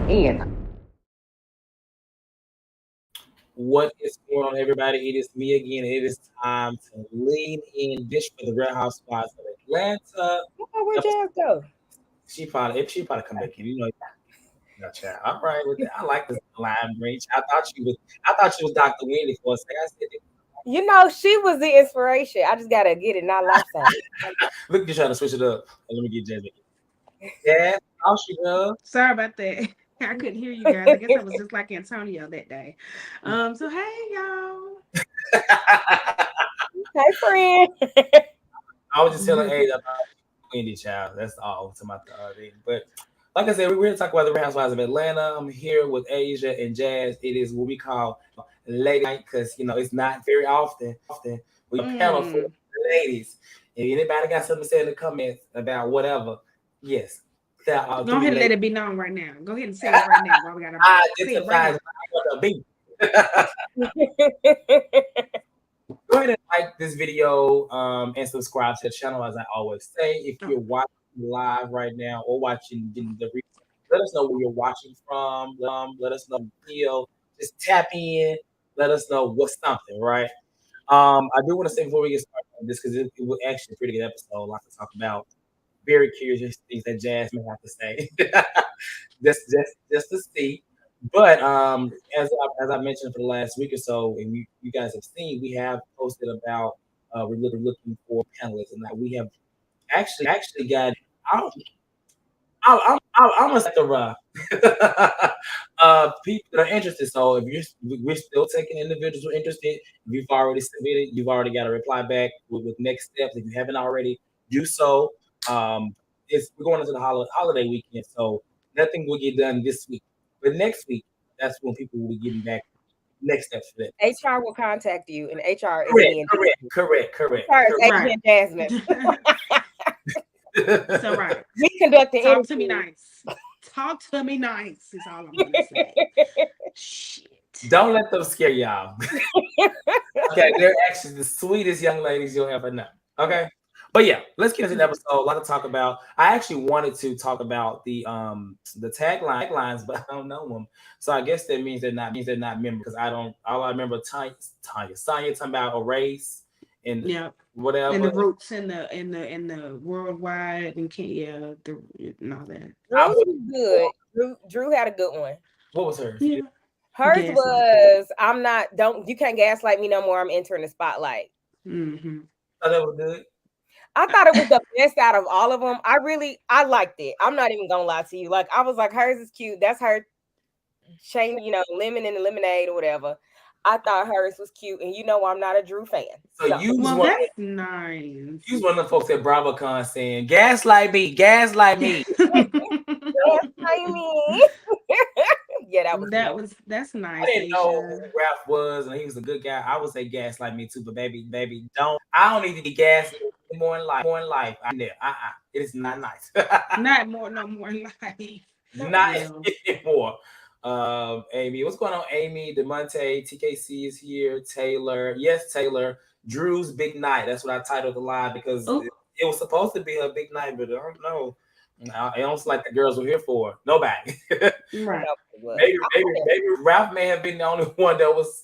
in. What is going on, everybody? It is me again. It is time to lean in dish for the Real Housewives of Atlanta. Where'd Jazz go? She probably come back in. No chat. All right with that. I like this line range. I thought she was Dr. Wendy for a second. I said, You know, she was the inspiration. I just gotta get it, not lifestyle. look, you're trying to switch it up. Let me get Jazz back in. Jazz, how she does? Sorry about that. I couldn't hear you guys. I guess I was just like Antonio that day. So hey y'all. Hey, friend. I was just telling Aid about Wendy child. That's all to my thing. But like I said, we're going to talk about the Real Housewives of Atlanta. I'm here with Asia and Jazz. It is what we call lady night because it's not very often we panel for ladies. If anybody got something to say in the comments about whatever, yes. Go ahead and let it be known right now. Go ahead and say it right now while we got our say it right now. Go ahead and like this video and subscribe to the channel, as I always say. If you're watching live right now or watching the replay, let us know where you're watching from. Let us know feel. Just tap in. Let us know what's something, right? I do want to say before we get started on this, because it was actually a pretty good episode, a lot to talk about. Very curious things that Jazz may have to say. just to see. But as I mentioned for the last week or so, and you guys have seen, we have posted about we're looking for panelists, and that we have actually got. I'm gonna say the people that are interested. So if we're still taking individuals who are interested. If you've already submitted, you've already got a reply back with next steps. If you haven't already, do so. We're going into the holiday weekend, so nothing will get done this week. But next week, that's when people will be getting back next steps for that. HR will contact you, and HR is correct. HR is Agent Jasmine. So right. We conduct the Talk to me nice. Talk to me nice is all I'm gonna say. Shit. Don't let them scare y'all. Okay, they're actually the sweetest young ladies you'll ever know. Okay. But yeah, let's get into the episode. A lot to talk about. I actually wanted to talk about the taglines, but I don't know them. So I guess that means they're not members, because all I remember Sonya talking about a race and whatever. And the roots and the worldwide and all that. Drew was good. Drew had a good one. What was hers? Yeah. Hers was you can't gaslight me no more. I'm entering the spotlight. Mm-hmm. Oh, that was good. I thought it was the best out of all of them. I liked it. I'm not even gonna lie to you. Like, I was like, hers is cute. That's her chain, lemon and lemonade or whatever. I thought hers was cute, and I'm not a Drew fan. So that's nice. You was one of the folks at BravoCon saying, "Gaslight me, gaslight me." Gaslight me. Yeah, that's nice. I didn't know who Ralph was, and he was a good guy. I would say gaslight me too, but baby, I don't need to be gaslit more in life. It is not nice. Not more in life. Not anymore. Amy, what's going on? Amy, DeMonte, TKC is here. Taylor, yes, Taylor. Drew's big night. That's what I titled the live, because it was supposed to be her big night, but I don't know. It don't like the girls were here for nobody. Right. Maybe Ralph may have been the only one that was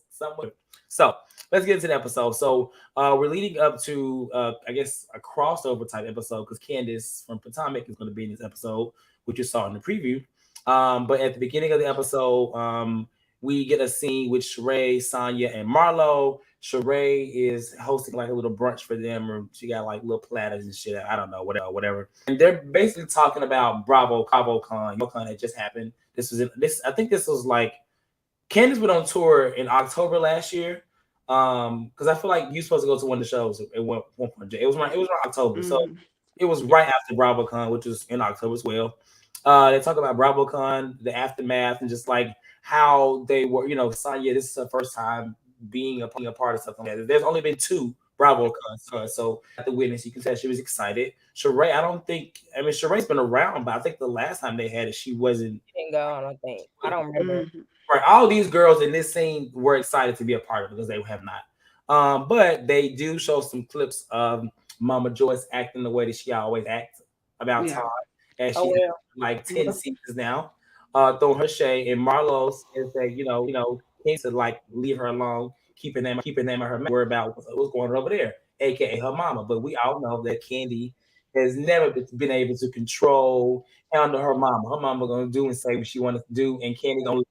somewhere. So let's get into the episode. So we're leading up to I guess a crossover type episode, because Candiace from Potomac is going to be in this episode, which you saw in the preview. But at the beginning of the episode, we get a scene with Sheree, Sonya, and Marlo. Sheree is hosting like a little brunch for them, or she got like little platters and shit. I don't know, whatever. And they're basically talking about BravoCon that just happened. I think this was like Candiace went on tour in October last year. Because I feel like you're supposed to go to one of the shows at one point. It was around October, so it was right after BravoCon, which was in October as well. They talk about BravoCon, the aftermath, and just like how they were, Sonya, this is her first time being a part of something like that. There's only been 2 BravoCons, so at the witness, you can tell she was excited. Sheree, Sheree's been around, but I think the last time they had it, she wasn't. She didn't go, I don't think. I don't remember. Right, all these girls in this scene were excited to be a part of it, because they have not. But they do show some clips of Mama Joyce acting the way that she always acts about Todd, as she's like 10 seasons now. throwing her shade, and Marlo says that Kandi to like leave her alone, keep her name of her, worry about what's going on over there, aka her mama. But we all know that Kandi has never been able to control, handle her mama. Her mama gonna do and say what she wants to do, and Kandi gonna.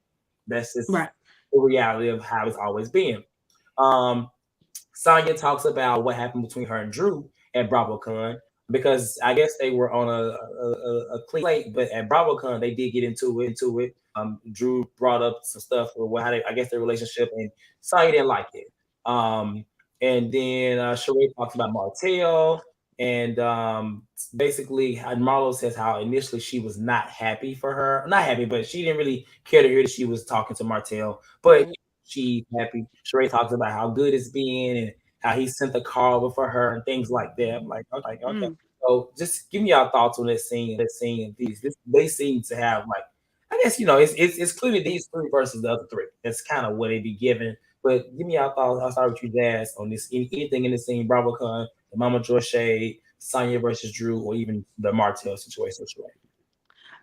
That's just Right. the reality of how it's always been. Um, Sonya talks about what happened between her and Drew at BravoCon because I guess they were on a clean slate, but at BravoCon they did get into it. Drew brought up some stuff with how I guess their relationship, and Sonya didn't like it. Um, and then Sheree talks about Martell, and basically Marlo says how initially she was not happy for her, not happy, but she didn't really care to hear that she was talking to Martell, but she happy. Sheree talks about how good it's been and how he sent the car over for her and things like that. I'm like, okay. So just give me your thoughts on that scene and these. They seem to have like, I guess it's clearly these three versus the other three. That's kind of what they be given. But give me your thoughts. I'll start with you, Jazz, on this. Anything in the scene, BravoCon, the Mama Joy Shade, Sonya versus Drew, or even the Martell situation.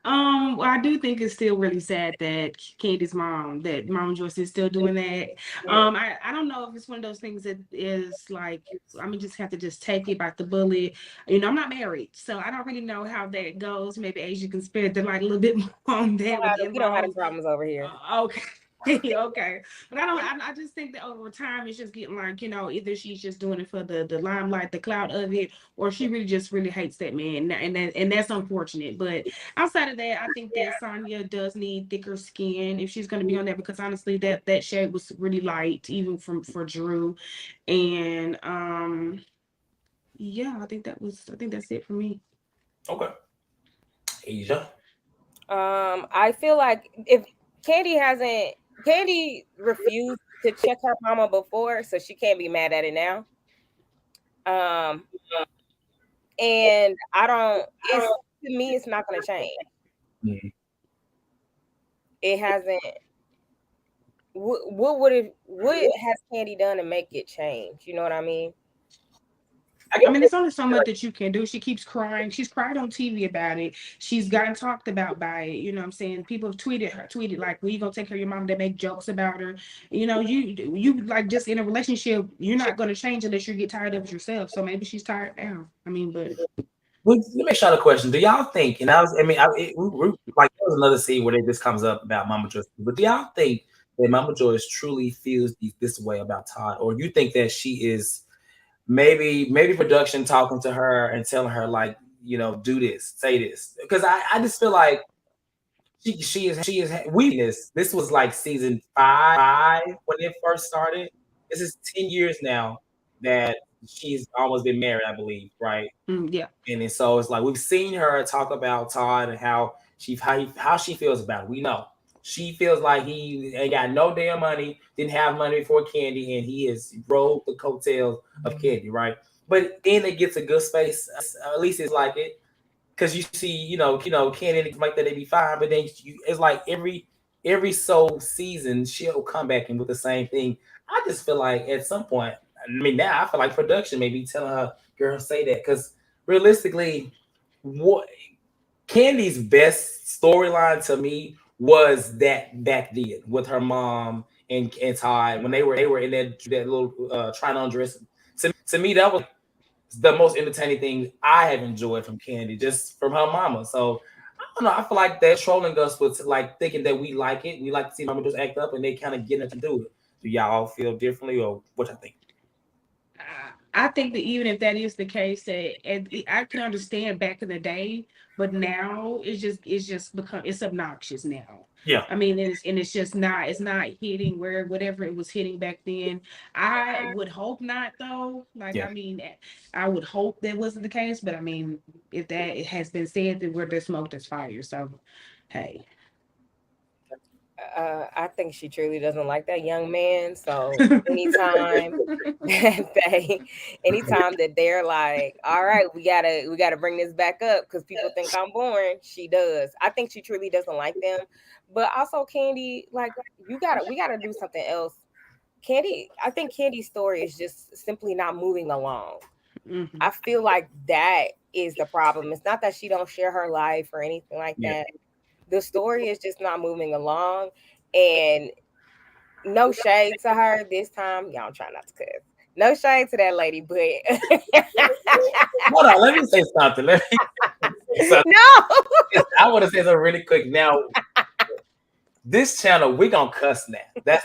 Well, I do think it's still really sad that Candy's mom, that Mama Joyce is still doing that. I don't know if it's one of those things that is like, I'm just have to just take it by the bullet. I'm not married, so I don't really know how that goes. Maybe Asia can spare the light a little bit more on that with the We don't have any in-laws. problems over here. Okay. Okay, but I just think that over time it's just getting like, either she's just doing it for the limelight, the clout of it, or she really hates that man, and that's unfortunate. But outside of that, I think that Sonya does need thicker skin if she's going to be on there, because honestly that shade was really light even for Drew. And yeah, I think that's it for me. Okay. Asia. I feel like if Kandi refused to check her mama before, so she can't be mad at it now. And to me, it's not going to change. Mm-hmm. It hasn't. What has Kandi done to make it change? You know what I mean? I mean, it's only so much that you can do. She keeps crying. She's cried on TV about it. She's gotten talked about by it. You know what I'm saying? People have tweeted like, "Well, you gonna take care of your mom?" They make jokes about her. You like, just in a relationship, you're not gonna change unless you get tired of it yourself. So maybe she's tired now. I mean, but Let me ask y'all a question. Do y'all think? And like there was another scene where this comes up about Mama Joyce. But do y'all think that Mama Joyce truly feels this way about Todd, or you think that she is maybe production talking to her and telling her like, do this, say this? Because I just feel like she is this was like season 5 when it first started. This is 10 years now that she's almost been married, I believe, right? yeah. And so it's like we've seen her talk about Todd and how she feels about it. We know she feels like he ain't got no damn money, didn't have money before Kandi, and he has rode the coattails of Kandi, right? But then it gets a good space. At least it's like it, because you see, Kandi like that, they be fine. But then it's like every season she'll come back and with the same thing. I just feel like at some point, I mean, now I feel like production may be telling her, "Girl, say that," because realistically, what Candy's best storyline to me was that back then with her mom and Todd when they were in that little trying on dress. To me, that was the most entertaining thing I have enjoyed from Kandi, just from her mama. So I don't know. I feel like they're trolling us with like thinking that we like it. We like to see mama just act up, and they kind of get it to do it. Do y'all feel differently, or what y'all think? I think that even if that is the case, I can understand back in the day, but now it's just become, it's obnoxious now. Yeah. I mean, it's just not hitting where whatever it was hitting back then. I would hope not, though. Like, Yeah. I mean, I would hope that wasn't the case, but I mean, if that it has been said, that where there's smoke, there's fire. So, hey. I think she truly doesn't like that young man. So anytime anytime that they're like, all right, we gotta bring this back up because people think I'm boring, she does. I think she truly doesn't like them. But also Kandi, like, we gotta do something else. I think Candy's story is just simply not moving along. Mhm. I feel like that is the problem. It's not that she don't share her life or anything like that. the story is just not moving along. And no shade to her this time. Y'all try not to cuss. No shade to that lady, but Hold on, let me say something. Let me say something. no. I want to say something really quick. Now, this channel, we gonna cuss now. That's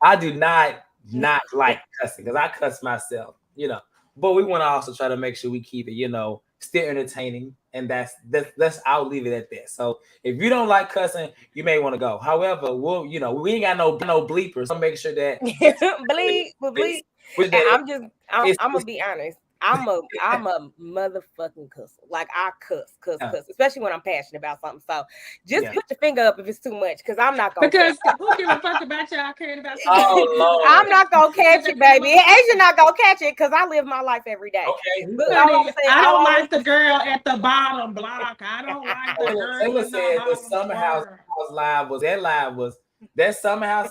I do not like cussing because I cuss myself, But we want to also try to make sure we keep it, still entertaining, and that's I'll leave it at that. So if you don't like cussing, you may want to go. However, we ain't got no bleepers. So make sure that bleep. And I'm gonna be honest. I'm a motherfucking cusser. Like I cuss, especially when I'm passionate about something. So just put your finger up if it's too much, because I'm not gonna. Because who give a fuck about y'all caring about something? Oh, I'm not gonna catch it, baby. Asia not gonna catch it because I live my life every day. Okay. But I don't like the girl at the bottom block. I don't like the girl. Taylor said the Summer House live was that Summer House.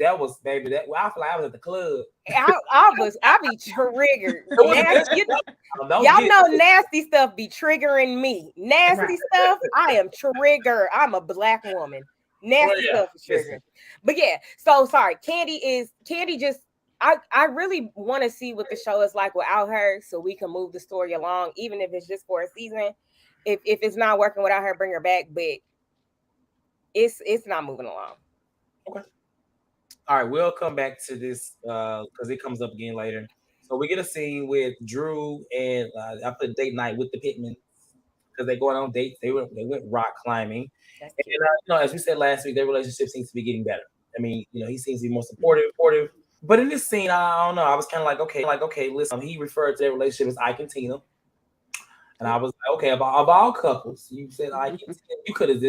That was baby. I feel like I was at the club. I be triggered. Y'all know nasty stuff be triggering me. Nasty stuff, I am triggered. I'm a black woman. Nasty stuff is triggering. But yeah, so sorry. Kandi just I really want to see what the show is like without her, so we can move the story along, even if it's just for a season. If it's not working without her, bring her back. But it's not moving along. Okay. All right, we'll come back to this because it comes up again later. So we get a scene with Drew and I put date night with the Pittmans because they're going on dates. They went rock climbing, and as we said last week, their relationship seems to be getting better. I mean, he seems to be more supportive. But in this scene, I don't know. I was kind of like, okay, listen. He referred to their relationship as Ike and Tina. And I was like, okay, of all couples, you said you could have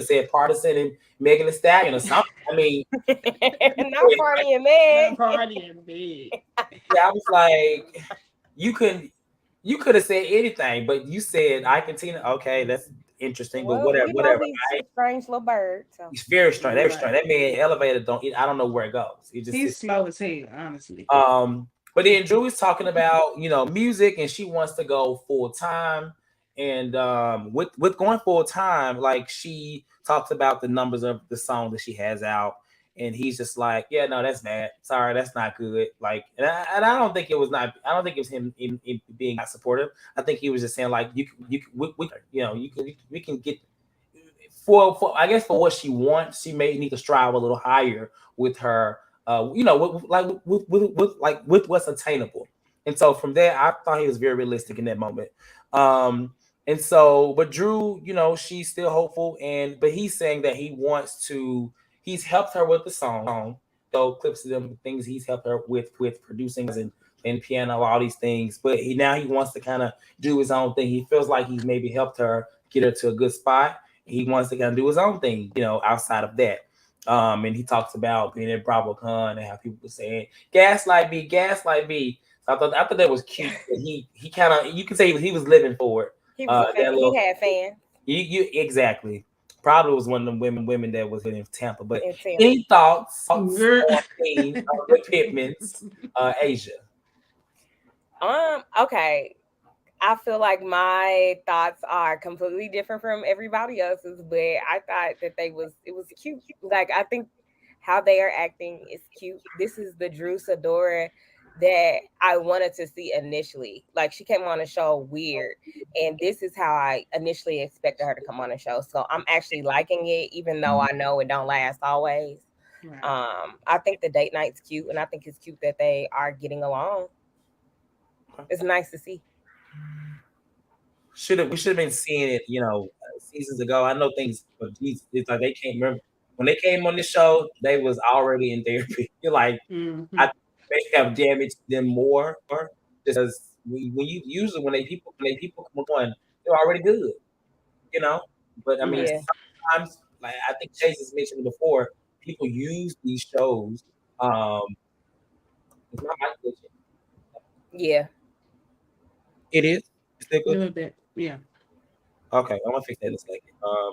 said Partisan and Megan Thee Stallion or something. I mean, not Party and Meg. Yeah, I was like, you could have said anything, but you said Ike and Tina. Okay, that's interesting, but whatever. He's a strange little bird. So. He's very strange. Very strange. That man elevator I don't know where it goes. He's slow as hell, honestly. But then Drew is talking about, music, and she wants to go full time. And with going full time, like she talks about the numbers of the song that she has out, and he's just like, yeah, no, that's bad. Sorry, that's not good. Like, and I don't think it was him in being not supportive. I think he was just saying like, we can get for I guess for what she wants, she may need to strive a little higher with her. With what's attainable. And so from there, I thought he was very realistic in that moment. But Drew, she's still hopeful, but he's saying that he's helped her with the song. So clips of them things he's helped her with producing and piano, all these things. But now he wants to kind of do his own thing. He feels like he's maybe helped her get her to a good spot. He wants to kind of do his own thing, outside of that. And he talks about being at BravoCon and how people were saying gaslight me. So I thought that was cute. He kind of, you can say he was living for it. He had fans. You exactly. Probably was one of them women that was in Tampa. But any thoughts on the Pittmans, Asia? Okay. I feel like my thoughts are completely different from everybody else's, but I thought that it was cute. Like, I think how they are acting is cute. This is the Drew Sidora that I wanted to see initially. Like, she came on the show weird, and this is how I initially expected her to come on the show. So I'm actually liking it, even though I know it don't last always. Right. I think the date night's cute, and I think it's cute that they are getting along. It's nice to see. We should have been seeing it, seasons ago. I know things, but it's like they can't remember when they came on the show. They was already in therapy. You're like, I may have damaged them more, because when people come on, they're already good, But I mean, sometimes, like I think Chase has mentioned before, people use these shows. It's not my question. Yeah, it is. A little bit, yeah. Okay, I'm gonna fix that in a second. Go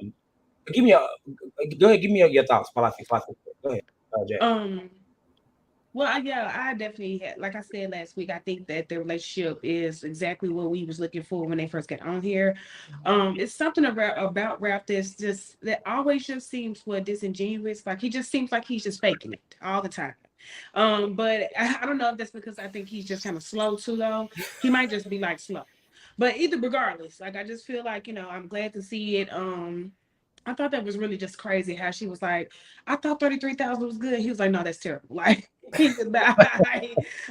ahead. Give me your thoughts while I fix. Go ahead, Jay. Well, yeah, I definitely had, like I said last week, I think that the relationship is exactly what we was looking for when they first got on here. It's something about Ralph that always just seems disingenuous. Like he just seems like he's just faking it all the time. But I don't know if that's because I think he's just kind of slow too though. He might just be like slow. But either regardless, like I just feel like, I'm glad to see it. I thought that was really just crazy how she was like, I thought 33,000 was good. He was like, no, that's terrible. Like he did not.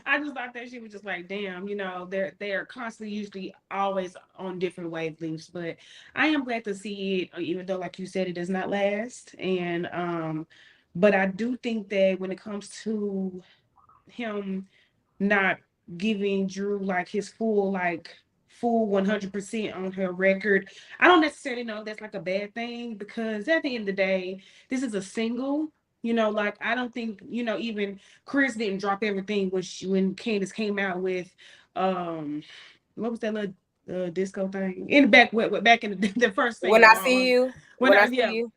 I just thought that she was just like, damn, they're constantly usually always on different wavelengths. But I am glad to see it, even though like you said, it does not last. And but I do think that when it comes to him not giving Drew like his full 100% on her record. I don't necessarily know if that's like a bad thing because at the end of the day, this is a single. Like I don't think even Chris didn't drop everything when Candiace came out with what was that little disco thing in the back in the first When single I see you, when when I I see yeah you,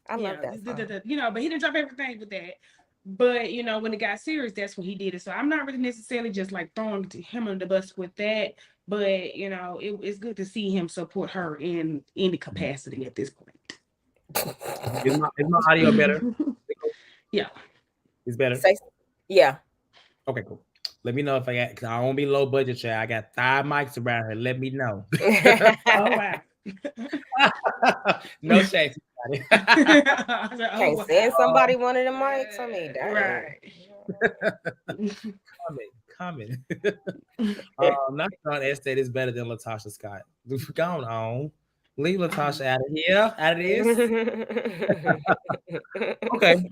I love yeah, that song. but he didn't drop everything with that. But when it got serious, that's when he did it. So I'm not really necessarily just like throwing him under the bus with that. But it's good to see him support her in any capacity at this point. Is my audio better? Yeah. It's better. Yeah. Okay, cool. Let me know if cause I won't be low budget, child. I got 5 mics around here. Let me know. Oh wow. No shade. Can't send somebody one of the mics. I mean, Comment. Not Sean Estate is better than Latasha Scott. Going on. Leave Latasha out of here. Out of this. Okay.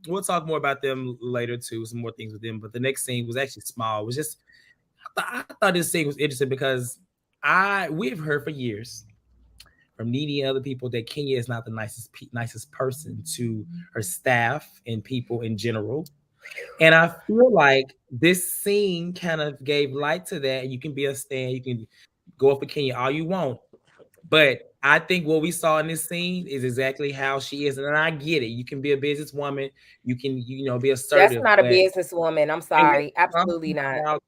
We'll talk more about them later too. Some more things with them. But the next scene was actually small. It was just I thought this scene was interesting because we've heard for years from Nene and other people that Kenya is not the nicest person to her staff and people in general. And I feel like this scene kind of gave light to that. You can be a stan, you can go up for Kenya all you want. But I think what we saw in this scene is exactly how she is. And I get it. You can be a businesswoman, you can, be assertive. That's not a businesswoman. I'm sorry. Absolutely not.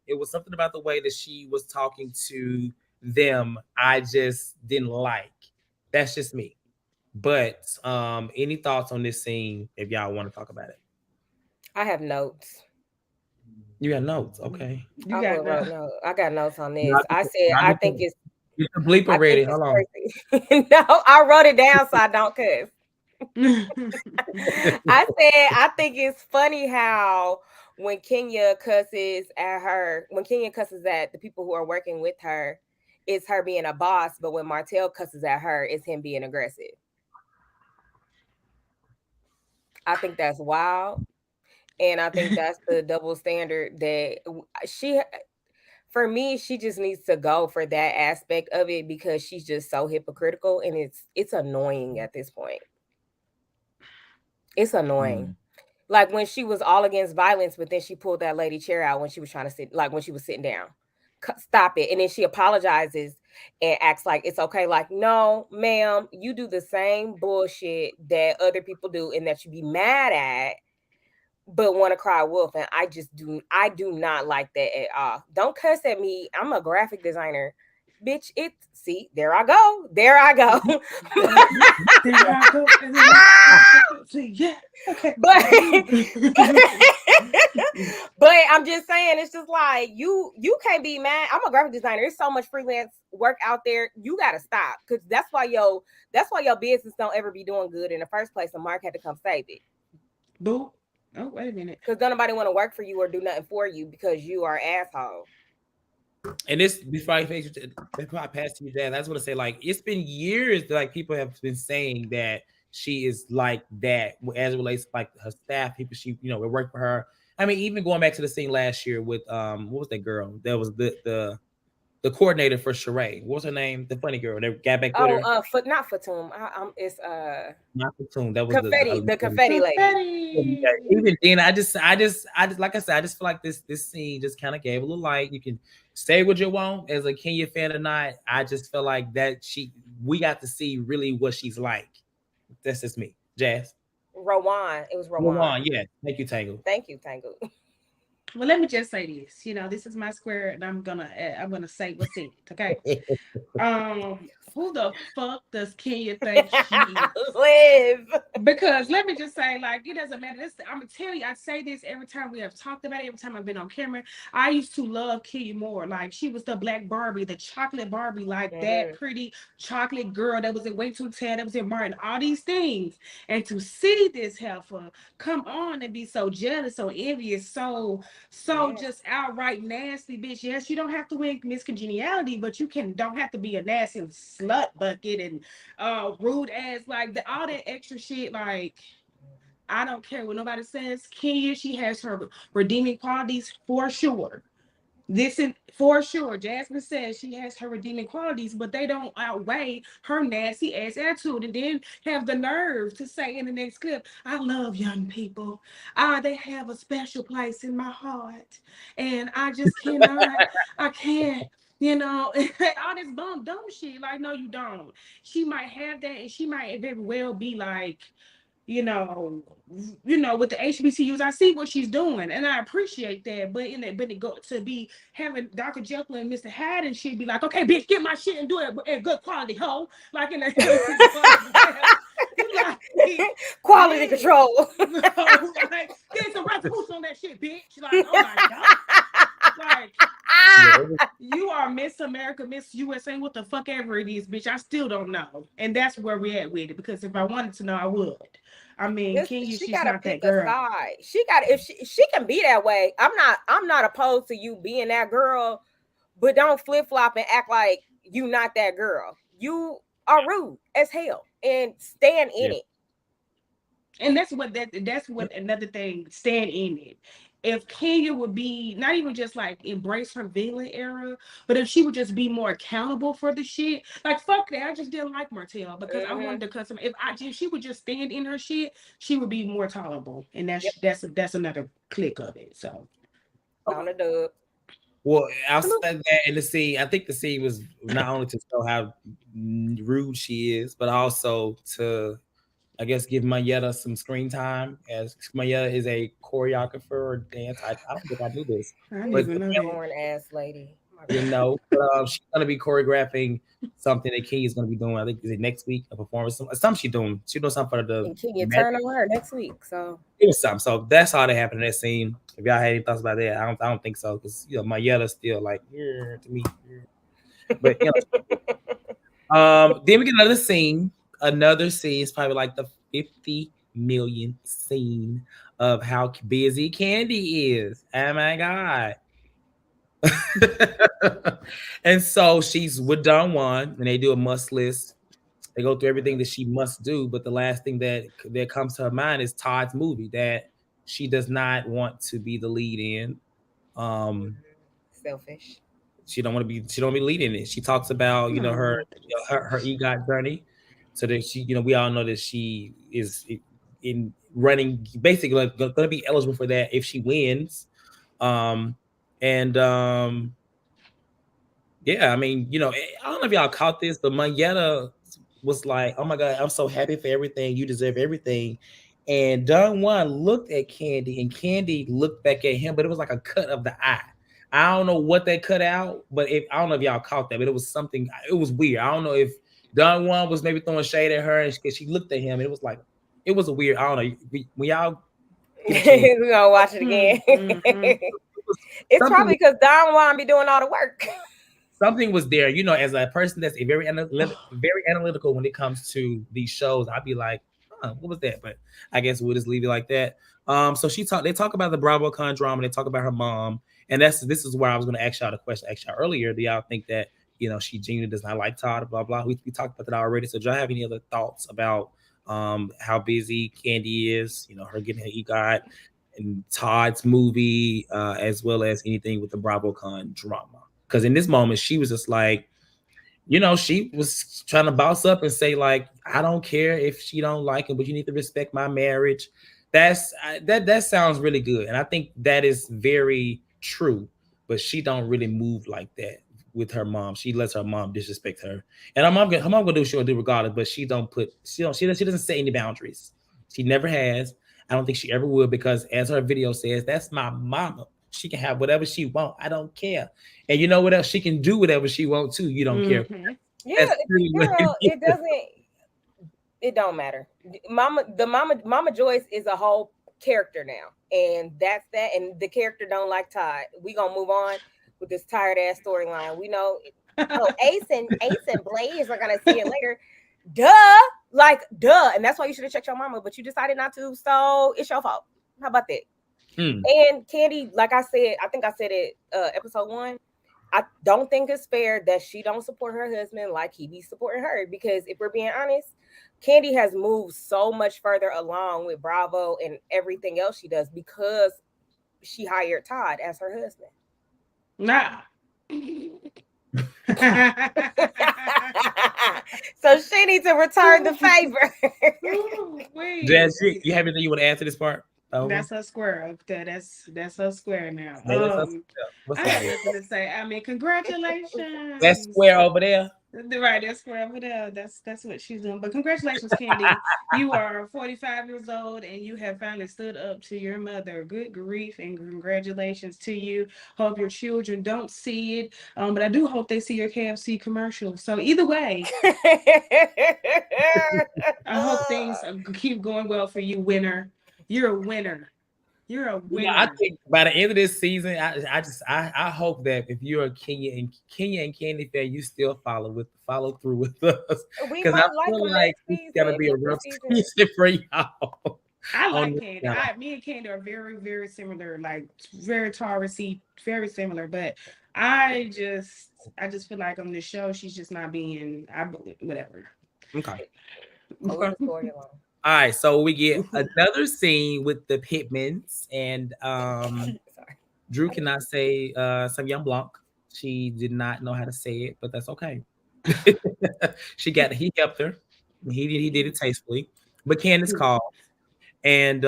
It was something about the way that she was talking to them I just didn't like. That's just me. But any thoughts on this scene if y'all want to talk about it? I have notes. You got notes, okay. You got notes. I got notes on this. I said I think it's get the bleeper ready. Hold on. No, I wrote it down so I don't cuss. I said I think it's funny how when Kenya cusses at the people who are working with her, it's her being a boss, but when Martell cusses at her, it's him being aggressive. I think that's wild. And I think that's the double standard that for me, she just needs to go for that aspect of it because she's just so hypocritical and it's annoying at this point. It's annoying. Like when she was all against violence, but then she pulled that lady chair out when she was trying to sit, like when she was sitting down. Stop it. And then she apologizes and acts like it's okay. Like, no, ma'am, you do the same bullshit that other people do and that you be mad at, but want to cry wolf. And I do not like that at all. Don't cuss at me. I'm a graphic designer. Bitch, see, there I go. Yeah. Okay. But I'm just saying, it's just like you can't be mad. I'm a graphic designer. There's so much freelance work out there. You gotta stop because that's why your business don't ever be doing good in the first place. And Mark had to come save it. Boo. Oh, wait a minute. Because don't nobody want to work for you or do nothing for you because you are an asshole. And this before I pass to you, Dad, I just want to say, like, it's been years that like people have been saying that she is like that as it relates to like her staff, people she would work for her. I mean, even going back to the scene last year with what was that girl? That was the coordinator for Sheree. What was her name? The funny girl that got back with her. Not Fatum. It's not Fatum. That was confetti. The confetti lady. Yeah, even then, I just like I said, I just feel like this scene just kind of gave a little light. You can say what you want as a Kenya fan or not. I just feel like that we got to see really what she's like. That's just me, Jazz. Rowan. It was Rowan. Rowan, yeah. Thank you, Tangle. Thank you, Tangle. Well, let me just say this. This is my square, and I'm gonna say what's in it. Okay. Who the fuck does Kenya think she is? Live. Because let me just say, like, it doesn't matter. I'm gonna tell you, I say this every time we have talked about it, every time I've been on camera. I used to love Kenya more. Like, she was the black Barbie, the chocolate Barbie, like that pretty chocolate girl that was in Way Too Tad, that was in Martin, all these things. And to see this heifer come on and be so jealous, so envious, so just outright nasty, bitch. Yes, you don't have to win Miss Congeniality, but you don't have to be a nasty slut bucket and rude ass, like all that extra shit. Like, I don't care what nobody says. Kenya, she has her redeeming qualities for sure. For sure. Jasmine says she has her redeeming qualities, but they don't outweigh her nasty ass attitude. And then have the nerve to say in the next clip, I love young people. They have a special place in my heart. And I just cannot, I can't. All this dumb shit. Like, no, you don't. She might have that, and she might very well be like, with the HBCUs, I see what she's doing, and I appreciate that. But it go to be having Dr. Jekyll and Mr. Hyde, and she'd be like, okay, bitch, get my shit and do it at good quality, hoe. Like in the quality control. Like, get some resolution on that shit, bitch. Like, oh my god. Like, you are Miss America, Miss USA, what the fuck ever it is, bitch. I still don't know. And that's where we're at with it. Because if I wanted to know, I would. I mean, she's not that girl. Side. She got if she can be that way. I'm not opposed to you being that girl, but don't flip flop and act like you not that girl. You are rude as hell and stand in it. And that's what another thing, stand in it. If Kenya would be not even just like embrace her villain era, but if she would just be more accountable for the shit, like fuck that. I just didn't like Martell because I wanted to cuss him. If she would just stand in her shit, she would be more tolerable. And that's another click of it. So on the dub. Well, outside that and the scene, I think the scene was not only to show how rude she is, but also to, I guess, give Mayetta some screen time, as Mayetta is a choreographer or dance. I don't think I knew this. I didn't even know that. Born ass lady. She's gonna be choreographing something that Kenya's gonna be doing. I think is it next week, a performance. Something she's doing. She doing something for the. And Kenya turn on her next week, so it was something. So that's all that happened in that scene. If y'all had any thoughts about that, I don't think so, because Mayetta's still like to me. But then we get another scene. Another scene is probably like the 50 million scene of how busy Kandi is. Oh my god. And so she's with Don Juan and they do a must list. They go through everything that she must do, but the last thing that comes to her mind is Todd's movie that she does not want to be the lead in. Selfish. She don't want to be leading it. She talks about her EGOT journey. So that she, we all know that she is in running, basically going to be eligible for that if she wins. Yeah, I mean, I don't know if y'all caught this, but Mayetta was like, "Oh my god, I'm so happy for everything. You deserve everything." And Don Juan looked at Kandi, and Kandi looked back at him, but it was like a cut of the eye. I don't know what they cut out, but I don't know if y'all caught that, but it was something. It was weird. I don't know if Don Juan was maybe throwing shade at her, and she looked at him, and it was like, it was a weird. I don't know. When y'all, we're gonna watch it again. It's probably because Don Juan be doing all the work. Something was there, as a person that's very analytical when it comes to these shows. I'd be like, what was that? But I guess we'll just leave it like that. So they talk about the BravoCon drama. They talk about her mom, and this is where I was going to ask y'all the question I asked y'all earlier. Do y'all think that she genuinely does not like Todd? Blah blah. We talked about that already. So do y'all have any other thoughts about how busy Kandi is? Her getting her EGOT and Todd's movie, as well as anything with the BravoCon drama. Because in this moment, she was just like, she was trying to boss up and say, like, I don't care if she don't like him, but you need to respect my marriage. That sounds really good. And I think that is very true. But she don't really move like that with her mom. She lets her mom disrespect her. And her mom gonna do what she'll do regardless, but she doesn't set any boundaries. She never has. I don't think she ever will because, as her video says, that's my mama. She can have whatever she want. I don't care. And you know what else? She can do whatever she wants too. You don't care. Yeah, That's really what girl, it it doesn't. It don't matter. Mama Joyce is a whole character now, and that's that. And the character don't like Todd. We gonna move on with this tired ass storyline. We know. Oh, Ace and Blaze are gonna see it later. Duh, like duh, and that's why you should have checked your mama, but you decided not to. So it's your fault. How about that? And Kandi, like I said, I think I said it episode 1. I don't think it's fair that she don't support her husband like he be supporting her. Because if we're being honest, Kandi has moved so much further along with Bravo and everything else she does because she hired Todd as her husband. Nah. So she needs to return the favor. That's it. You have anything you want to add to this part? That's her square up there. That's her square now. What's I that? have nothing to say. I mean, congratulations. That square over there. Right, that square over there. That's what she's doing. But congratulations, Kandi. You are 45 years old and you have finally stood up to your mother. Good grief, and congratulations to you. Hope your children don't see it. But I do hope they see your KFC commercial. So either way, I hope things keep going well for you, winner. You're a winner. You're a winner. I think by the end of this season, I hope that if you're a Kenya and Kandi fan, you still follow through with us. Because I feel like it's gotta be a rough season for y'all. I like Kandi. Me and Kandi are very, very similar, like very Taurus-y, very similar. But I just feel like on this show, she's just not being. Whatever. Okay. All right, so we get another scene with the Pittmans, and Drew cannot say Sauvignon Blanc. She did not know how to say it, but that's okay. He helped her. He did it tastefully. But Candiace called, and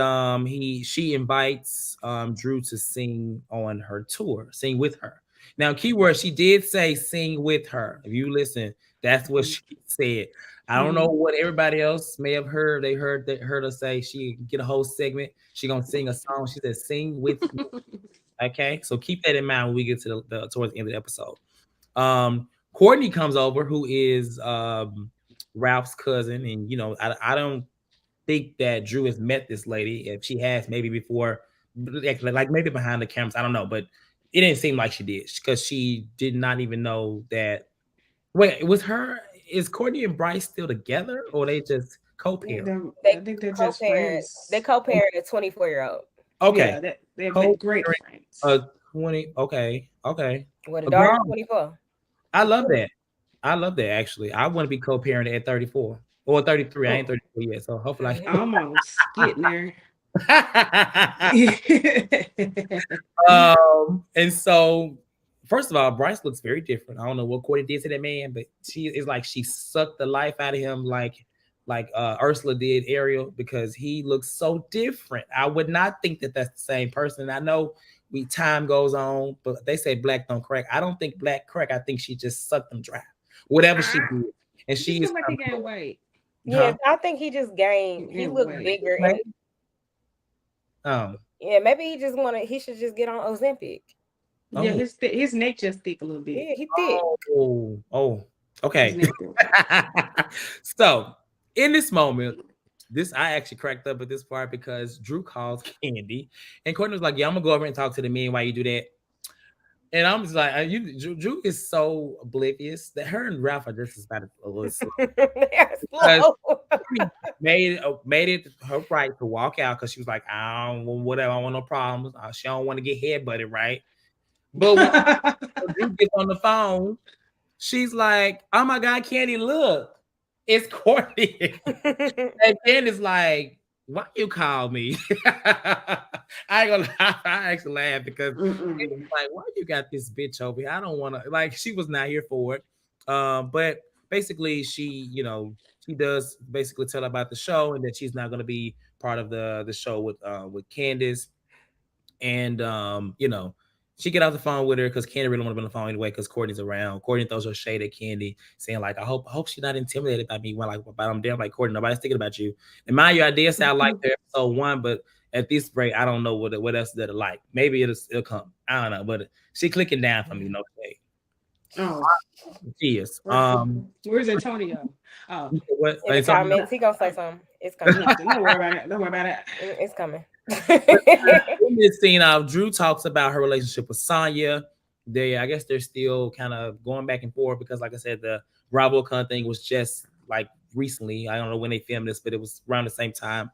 she invites Drew to sing on her tour, sing with her. Now, keyword, she did say sing with her. If you listen, that's what she said. I don't know what everybody else may have heard. They heard her say she get a whole segment. She gonna sing a song. She said, "Sing with me." Okay, so keep that in mind when we get to the towards the end of the episode. Courtney comes over, who is Ralph's cousin, and I don't think that Drew has met this lady. If she has, maybe before, like maybe behind the cameras. I don't know, but it didn't seem like she did because she did not even know that. Wait, is Courtney and Bryce still together, or they just co-parent? I think they're just friends. They co-parent a 24-year-old. Okay, yeah, they're great friends. 20. Okay. With a daughter 24. I love that. Actually, I want to be co-parented at 34 or 33. I ain't 34 yet, so hopefully almost getting there. And so. First of all, Bryce looks very different. I don't know what Courtney did to that man, but she sucked the life out of him like Ursula did Ariel, because he looks so different. I would not think that that's the same person. I know time goes on, but they say black don't crack. I don't think black crack. I think she just sucked them dry. Whatever she did. And she is like he gained weight. Yeah, I think he just gained. He looked bigger. Yeah, maybe he should just get on Ozempic. Yeah, his neck just thick a little bit. Yeah, he thick. Oh, okay. So in this moment, I actually cracked up at this part because Drew calls Kandi, and Courtney was like, "Yeah, I'm gonna go over and talk to the men while you do that." And I'm just like, Drew is so oblivious that her and Ralph are just about a little slow. made it her right to walk out because she was like, I don't want no problems. She don't want to get headbutted, right? But when Drew gets on the phone, she's like, "Oh my God, Kandi, look, it's Courtney." And Candi's like, "Why you call me?" I ain't gonna lie, I actually laughed because Candi's like, "Why you got this bitch over here? I don't want to." Like, she was not here for it. But basically, she does basically tell about the show and that she's not going to be part of the show with Candiace, and she get off the phone with her because Kandi really want to be on the phone anyway because Courtney's around. Courtney throws her shade at Kandi, saying like, I hope she's not intimidated by me. When like, but I'm damn like Courtney, nobody's thinking about you. And mind you, I did say I like her episode 1, but at this rate, I don't know what else that like. Maybe it'll come. I don't know, but she clicking down for me, no shade. Oh, she is. Where's Antonio? Oh, what? In the comments, he gonna say something. It's coming. Don't worry about it. Don't worry about it. It's coming. In this scene, Drew talks about her relationship with Sonya. I guess they're still kind of going back and forth because, like I said, the RHOA thing was just like recently. I don't know when they filmed this, but it was around the same time.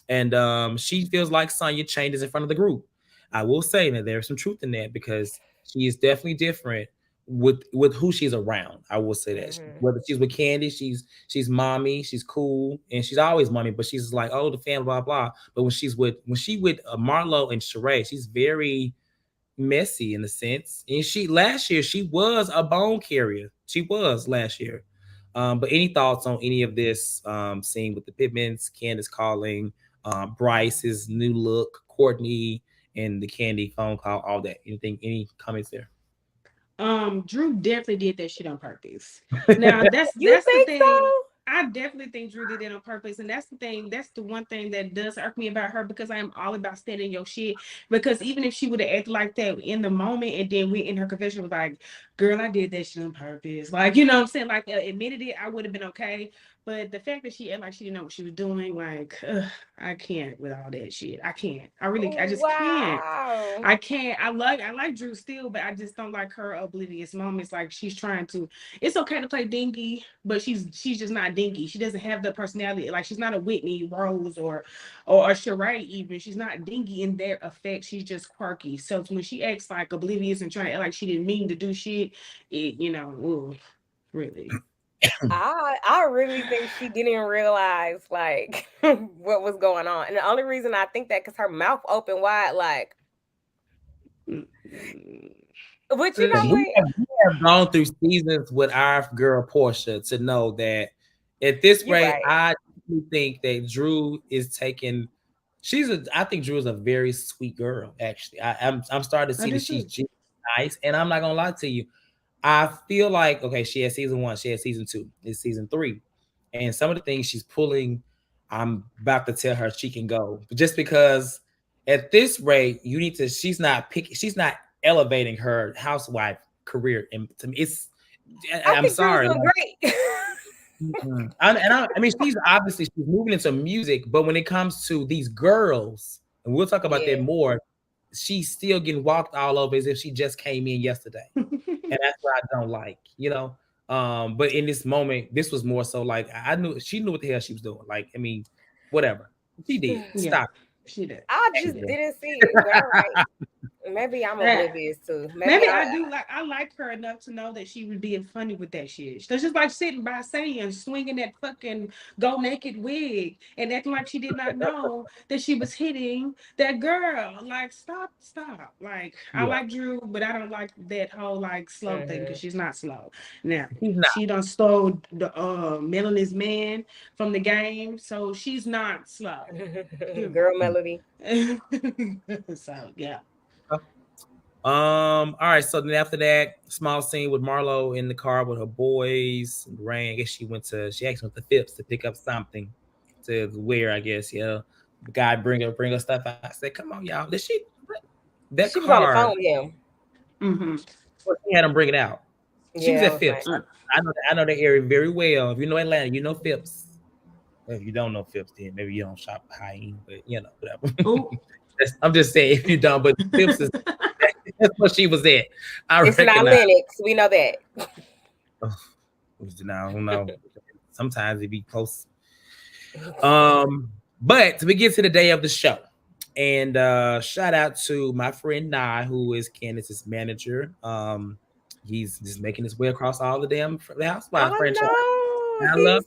And she feels like Sonya changes in front of the group. I will say that there's some truth in that because she is definitely different with who she's around. I will say that whether she's with Kandi, she's mommy, she's cool, and she's always mommy, but she's like, oh, the fan, blah blah. But when she with Marlo and Sheree, she's very messy in the sense. And last year she was a bone carrier. She was last year. But any thoughts on any of this scene with the Pittmans, Candiace calling, Bryce's new look, Courtney, and the Kandi phone call, all that? Any comments there? Drew definitely did that shit on purpose. Now that's the thing. So? I definitely think Drew did it on purpose, and that's the thing. That's the one thing that does irk me about her because I am all about standing your shit. Because even if she would have acted like that in the moment, and then we in her confession was like, "Girl, I did that shit on purpose," like you know what I'm saying, like admitted it, I would have been okay. But the fact that she acted like she didn't know what she was doing, like, I can't with all that shit. I can't. I just can't. I can't. I like Drew still, but I just don't like her oblivious moments. Like she's trying to. It's okay to play dingy, but she's just not dingy. She doesn't have the personality. Like she's not a Whitney Rose or a Sheree even. She's not dingy in their effect. She's just quirky. So when she acts like oblivious and trying to act like she didn't mean to do shit, really. I really think she didn't realize like what was going on, and the only reason I think that because her mouth open wide, like. But you know what? We have gone through seasons with our girl Portia to know that at this rate, right. I think that Drew is taking. I think Drew is a very sweet girl. Actually, I'm starting to see that she's nice, and I'm not gonna lie to you. I feel like, okay, she had season 1, she had season 2, it's season 3. And some of the things she's pulling, I'm about to tell her she can go. But just because at this rate, she's not elevating her housewife career. And to me, I'm sorry. Great. I mean, she's moving into music, but when it comes to these girls, and we'll talk about that more, she's still getting walked all over as if she just came in yesterday. And that's what I don't like, but in this moment, this was more so like she knew what the hell she was doing. Like, I mean, whatever. She did. Stop. She did. I just didn't see it. All right. Maybe I'm oblivious too. Maybe I like her enough to know that she would be funny with that shit. She's just like sitting by saying, swinging that fucking go naked wig and acting like she did not know that she was hitting that girl. Like, stop. Like, I like Drew, but I don't like that whole like slow thing because she's not slow. Now, she done stole the Melanie's man from the game, so she's not slow. Girl Melody. So yeah. All right, so then after that small scene with Marlo in the car with her boys, Rain, I guess she actually went to Phipps to pick up something to wear, I guess. The guy bring her stuff out. I said, come on, y'all. She was on the phone with him. Mm-hmm. She had him bring it out. She was at Phipps. Right. I know the area very well. If you know Atlanta, you know Phipps. Well, if you don't know Phipps, then maybe you don't shop high end, but whatever. I'm just saying if you don't, but Phipps is that's what she was at. It's not Lennox. We know that. No. Sometimes it be close. But we get to the day of the show, and shout out to my friend Nye, who is Candiace's manager. He's just making his way across all the damn Housewives franchise. I love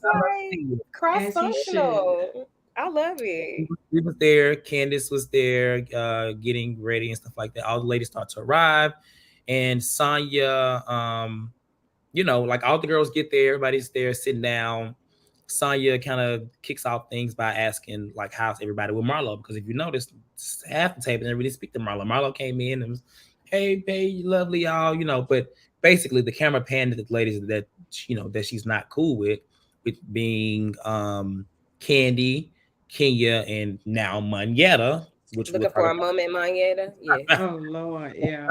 cross-functional. I love it. We was there. Candiace was there, getting ready and stuff like that. All the ladies start to arrive, and Sonya, like all the girls get there. Everybody's there, sitting down. Sonya kind of kicks off things by asking, like, how's everybody with Marlo? Because if you notice, half the table didn't really speak to Marlo. Marlo came in and was, hey, lovely y'all, but basically the camera panned to the ladies that that she's not cool with being Kandi, Kenya, and now Monyetta, which we'll Looking talk for a moment, Monyetta. Yeah. about. Oh Lord, yeah.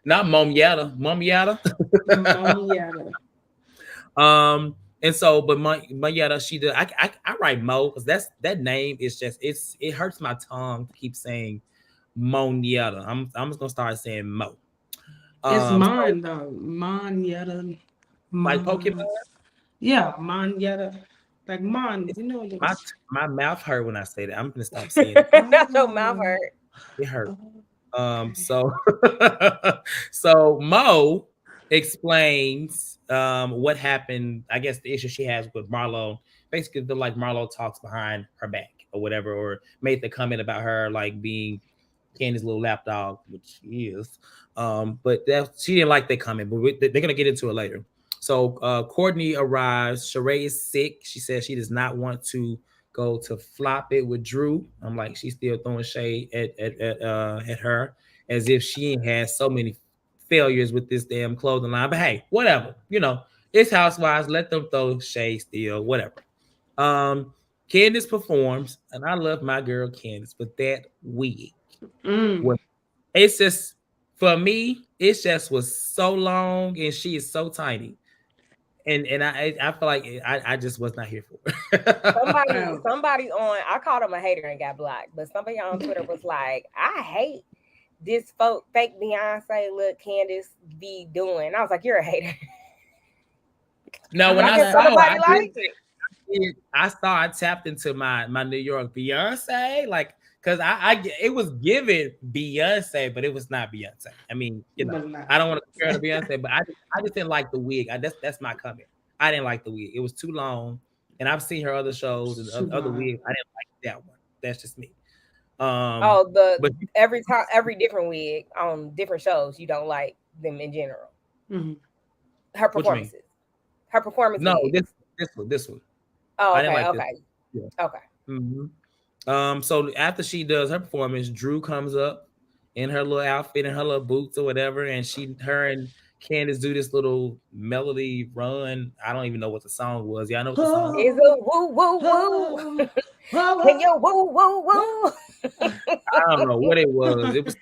Not Monyetta. Monyetta. And so, but Monyetta, she did. I write Mo because that name is just it hurts my tongue to keep saying Monyetta. I'm just gonna start saying Mo. It's So, Mon though. Monyetta. like Pokemon. Mon. Yeah, Monyetta. Like Mon, My my mouth hurt when I say that. I'm gonna stop saying it. Not your mouth hurt. It hurt. Okay. So so Mo explains what happened. I guess the issue she has with Marlo. Basically, like Marlo talks behind her back or whatever, or made the comment about her like being Candy's little lapdog, which she is. But that she didn't like that comment, but they're gonna get into it later. So Courtney arrives. Sheree is sick. She says she does not want to go to flop it with Drew. I'm like, she's still throwing shade at her as if she ain't had so many failures with this damn clothing line. But hey, whatever. It's Housewives. Let them throw shade still, whatever. Candiace performs, and I love my girl Candiace, but that wig. It's just for me, it just was so long and she is so tiny. And I feel like I just was not here for it. Somebody on, I called him a hater and got blocked, but somebody on Twitter was like, I hate this fake Beyonce look Candiace be doing. I was like, you're a hater. No, when I saw I tapped into my New York Beyonce, like, because it was given Beyonce, but it was not Beyonce. I mean, I don't want to compare to Beyonce, but I just didn't like the wig. That's my comment. I didn't like the wig. It was too long, and I've seen her other shows and other wigs. I didn't like that one. That's just me. But every different wig on different shows, you don't like them in general. Mm-hmm. Her performances. Her performance. No, this one. Oh, okay, I didn't like okay. This. Yeah. Okay. Mm-hmm. So after she does her performance, Drew comes up in her little outfit and her little boots or whatever, and her and Candiace do this little melody run. I don't even know what the song was. Y'all know what the song is? It's a woo woo woo. Can you woo woo woo? I don't know what it was. It was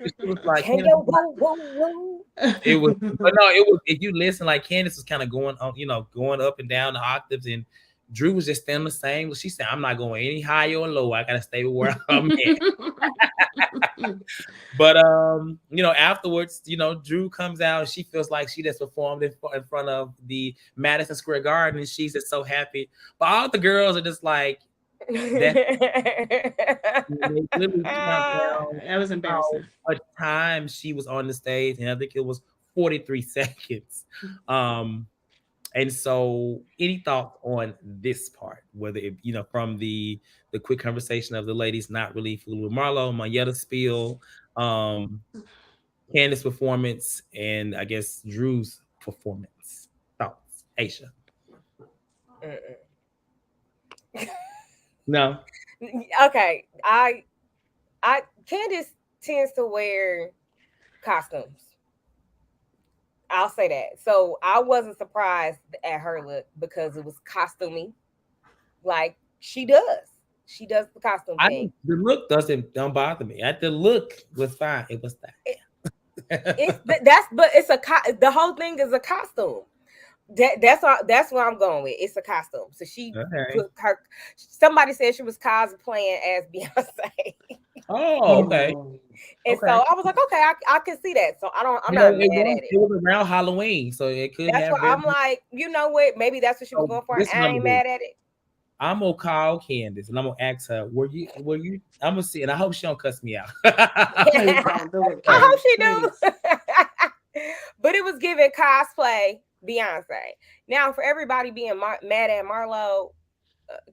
like can you woo woo woo? It was, but no, it was. If you listen, like Candiace was kind of going on, going up and down the octaves, and Drew was just standing the same. She said, "I'm not going any higher or lower. I gotta stay where I'm at." But afterwards, Drew comes out. And she feels like she just performed in front of the Madison Square Garden, and she's just so happy. But all the girls are just like, that was embarrassing. How much time she was on the stage, and I think it was 43 seconds. And so, any thoughts on this part? Whether it, from the quick conversation of the ladies not really fooling with Marlo, Monyetta spiel, Candiace performance, and I guess Drew's performance. Thoughts, Aisha? No. Okay, Candiace tends to wear costumes. I'll say that. So I wasn't surprised at her look because it was costumey, like she does. She does the costume thing. The look don't bother me. The look was fine. It was that. The whole thing is a costume. That's what I'm going with. It's a costume. So she put her. Somebody said she was cosplaying as Beyonce. Oh, okay. And so I was like, okay, I can see that. So I'm not mad at it. It was around Halloween, so it could. That's what I'm like. You know what? Maybe that's what she was going for. I ain't mad at it. I'm gonna call Candiace and I'm gonna ask her, were you? I'm gonna see, and I hope she don't cuss me out. I hope she do. But it was giving cosplay Beyonce. Now, for everybody being mad at Marlo,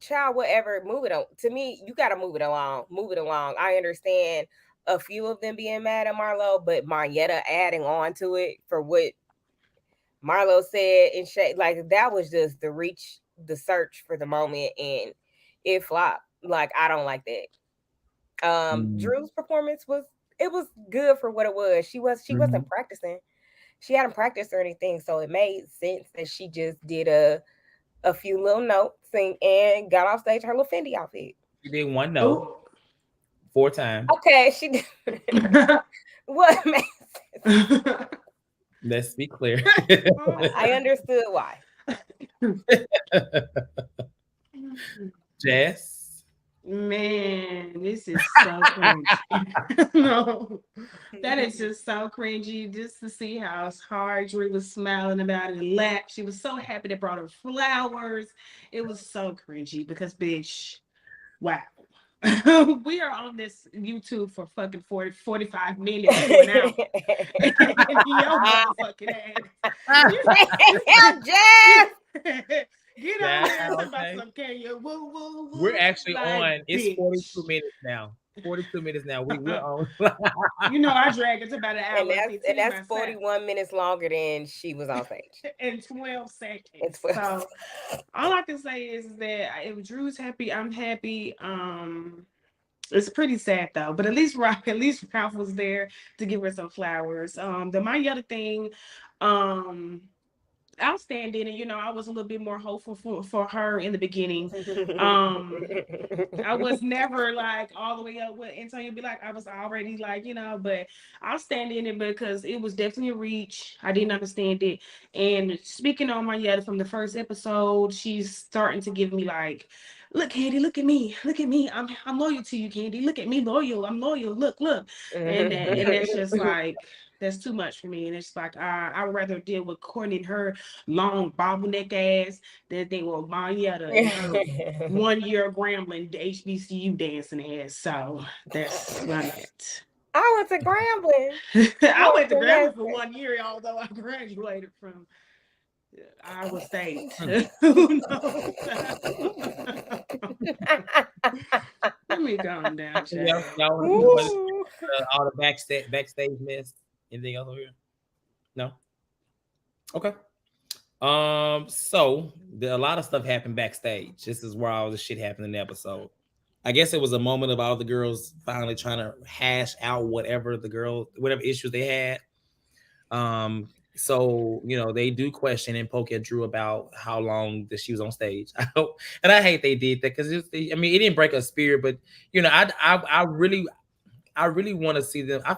child, whatever, move it on. To me, you got to move it along. Move it along. I understand a few of them being mad at Marlo, but Monyetta adding on to it for what Marlo said and like that was just the search for the moment, and it flopped. Like I don't like that. Drew's performance was good for what it was. She wasn't practicing. She hadn't practiced or anything, so it made sense that she just did a few little notes and got off stage her little Fendi outfit. She did one note 4 times. Okay, she did. What makes sense? Let's be clear. I understood why. Jess. Man, this is so cringy. No, that is just so cringy. Just to see how hard Drew was smiling about it and laughed. She was so happy they brought her flowers. It was so cringy because, bitch, wow. We are on this YouTube for fucking 45 minutes to an hour. And your motherfucking ass. Jess! Get on there and talk about some Kenya. Woo, woo, woo. We're actually Like, on. It's bitch. 42 minutes now. 42 minutes now. We're on. You know, I drag it to about an hour. And that's 41 minutes longer than she was on stage. In 12 seconds. It's 12. So all I can say is that if Drew's happy, I'm happy. It's pretty sad though, but at least Ralph was there to give her some flowers. My other thing, outstanding, and I was a little bit more hopeful for her in the beginning. I was never like all the way up with Antonio be like, I was already like, but I'll stand in it because it was definitely a reach. I didn't understand it. And speaking on Marietta from the first episode, she's starting to give me like, look, Kandi, look at me. I'm loyal to you, Kandi. Look at me, loyal. I'm loyal. Look. And that's just like, that's too much for me. And it's like, I would rather deal with Courtney and her long bobbleneck ass than they with Marietta and her 1 year Grambling HBCU dancing ass. So that's what I'm at. I went to Grambling. I went to Grambling for 1 year, although I graduated from Iowa State. Who knows? Let me calm down, all the backstage mess. Anything else over here? No. Okay. So a lot of stuff happened backstage. This is where all the shit happened in the episode. I guess it was a moment of all the girls finally trying to hash out whatever issues they had. So they do question and poke at Drew about how long that she was on stage. I hate they did that because it didn't break her spirit, but I really want to see them. I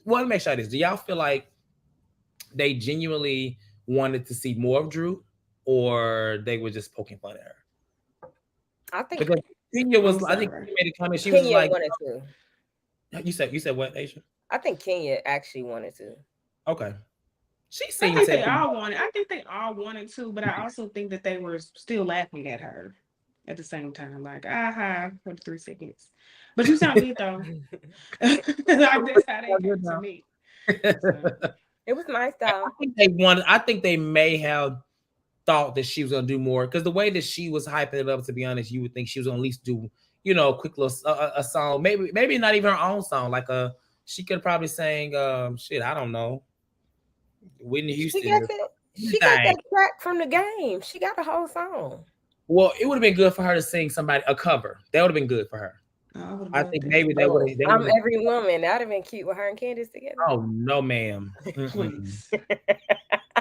want to make sure this. Do y'all feel like they genuinely wanted to see more of Drew, or they were just poking fun at her? I think because Kenya was. I think Kenya made a comment. She was like, wanted to. You said what, Aisha? I think Kenya actually wanted to. Okay. I think they all wanted to, but I also think that they were still laughing at her at the same time, like for 3 seconds. But you sound good though. That's how they came to me. So. It was nice though. I think they may have thought that she was gonna do more because the way that she was hyping it up, to be honest, you would think she was gonna at least do a quick little a song, maybe not even her own song, like she could probably sing I don't know, Whitney Houston. She got that track from the game. She got the whole song. Well, it would have been good for her to sing a cover. That would have been good for her. I think maybe they would have. I'm Every Woman. That would have been cute with her and Candiace together. Oh no, ma'am. Please.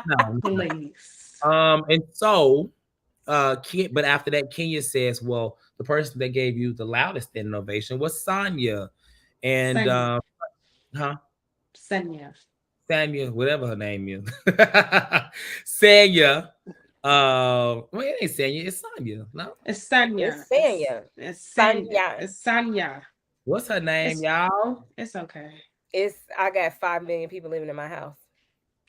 No, please. And so, but after that, Kenya says, "Well, the person that gave you the loudest innovation was Sonya," and Sanya, whatever her name is, Sanya. Well, it ain't Sanya, it's Sonya. No, it's Sanya. It's Sanya. It's Sanya. What's her name, y'all? It's okay. I got 5 million people living in my house.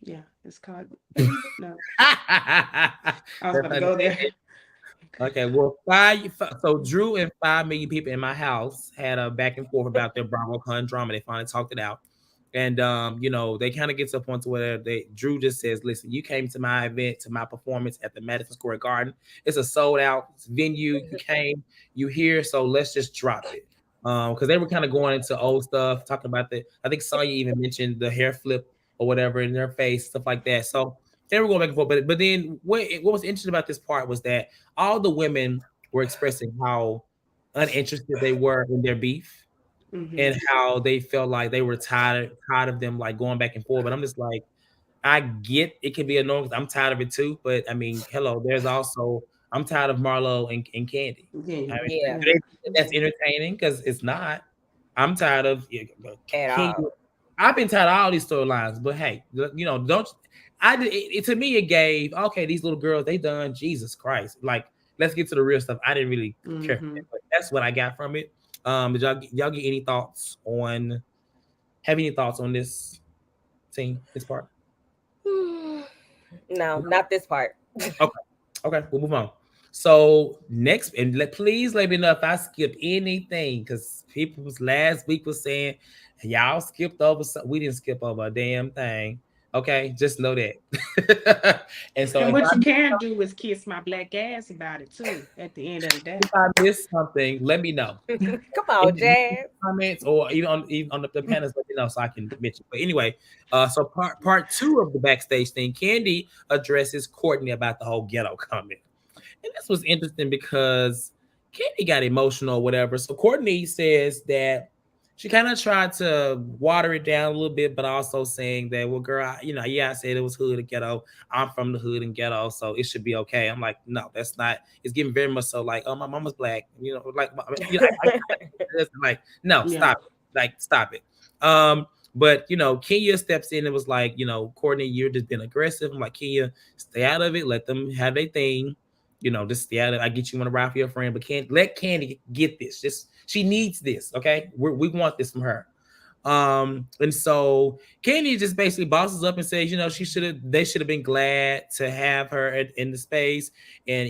Yeah, it's called. No, I was gonna go there. Okay, well, so Drew and 5 million people in my house had a back and forth about their BravoCon drama. They finally talked it out. And they kind of get to a point to where Drew just says, listen, you came to my event, to my performance at the Madison Square Garden. It's a sold out venue. You came, you here, so let's just drop it. Because they were kind of going into old stuff, talking about I think Sonya even mentioned the hair flip or whatever in their face, stuff like that. So they were going back and forth. But then what was interesting about this part was that all the women were expressing how uninterested they were in their beef. and how they felt like they were tired of them like going back and forth. But I'm just like, I get it can be annoying 'cause I'm tired of it too. But I mean, hello, there's also I'm tired of Marlo and Kandi. I mean, Yeah. do they think that's entertaining? Because it's not. I'm tired of At King. all. I've been tired of all these storylines, but hey, don't I? To me, it gave okay. These little girls, they done. Jesus Christ, like let's get to the real stuff. I didn't really care, for that, but that's what I got from it. Did y'all get any thoughts on? Have any thoughts on this scene, this part? No, not this part. Okay, we'll move on. So next, and please let me know if I skipped anything because people was last week was saying y'all skipped over. We didn't skip over a damn thing. Okay, just know that. And so And what you can do is kiss my black ass about it too. At the end of the day, if I missed something, let me know. Come on, Jazz. Comments or even on the panels, let me know so I can mention. But anyway, so part two of the backstage thing, Kandi addresses Courtney about the whole ghetto comment. And this was interesting because Kandi got emotional or whatever. So Courtney says that she kind of tried to water it down a little bit, but also saying that, well, girl, I said it was hood and ghetto. I'm from the hood and ghetto, so it should be okay. I'm like, no, that's not. It's getting very much so like, oh, my mama's black. Like, no, stop it. Like, stop it. But Kenya steps in and was like, Courtney, you're just been aggressive. I'm like, Kenya, stay out of it. Let them have their thing. Just stay out of it. I get you want to ride for your friend, but can't let Kandi get this. Just she needs this. Okay, we want this from her. And so Kandi just basically bosses up and says, they should have been glad to have her in the space. And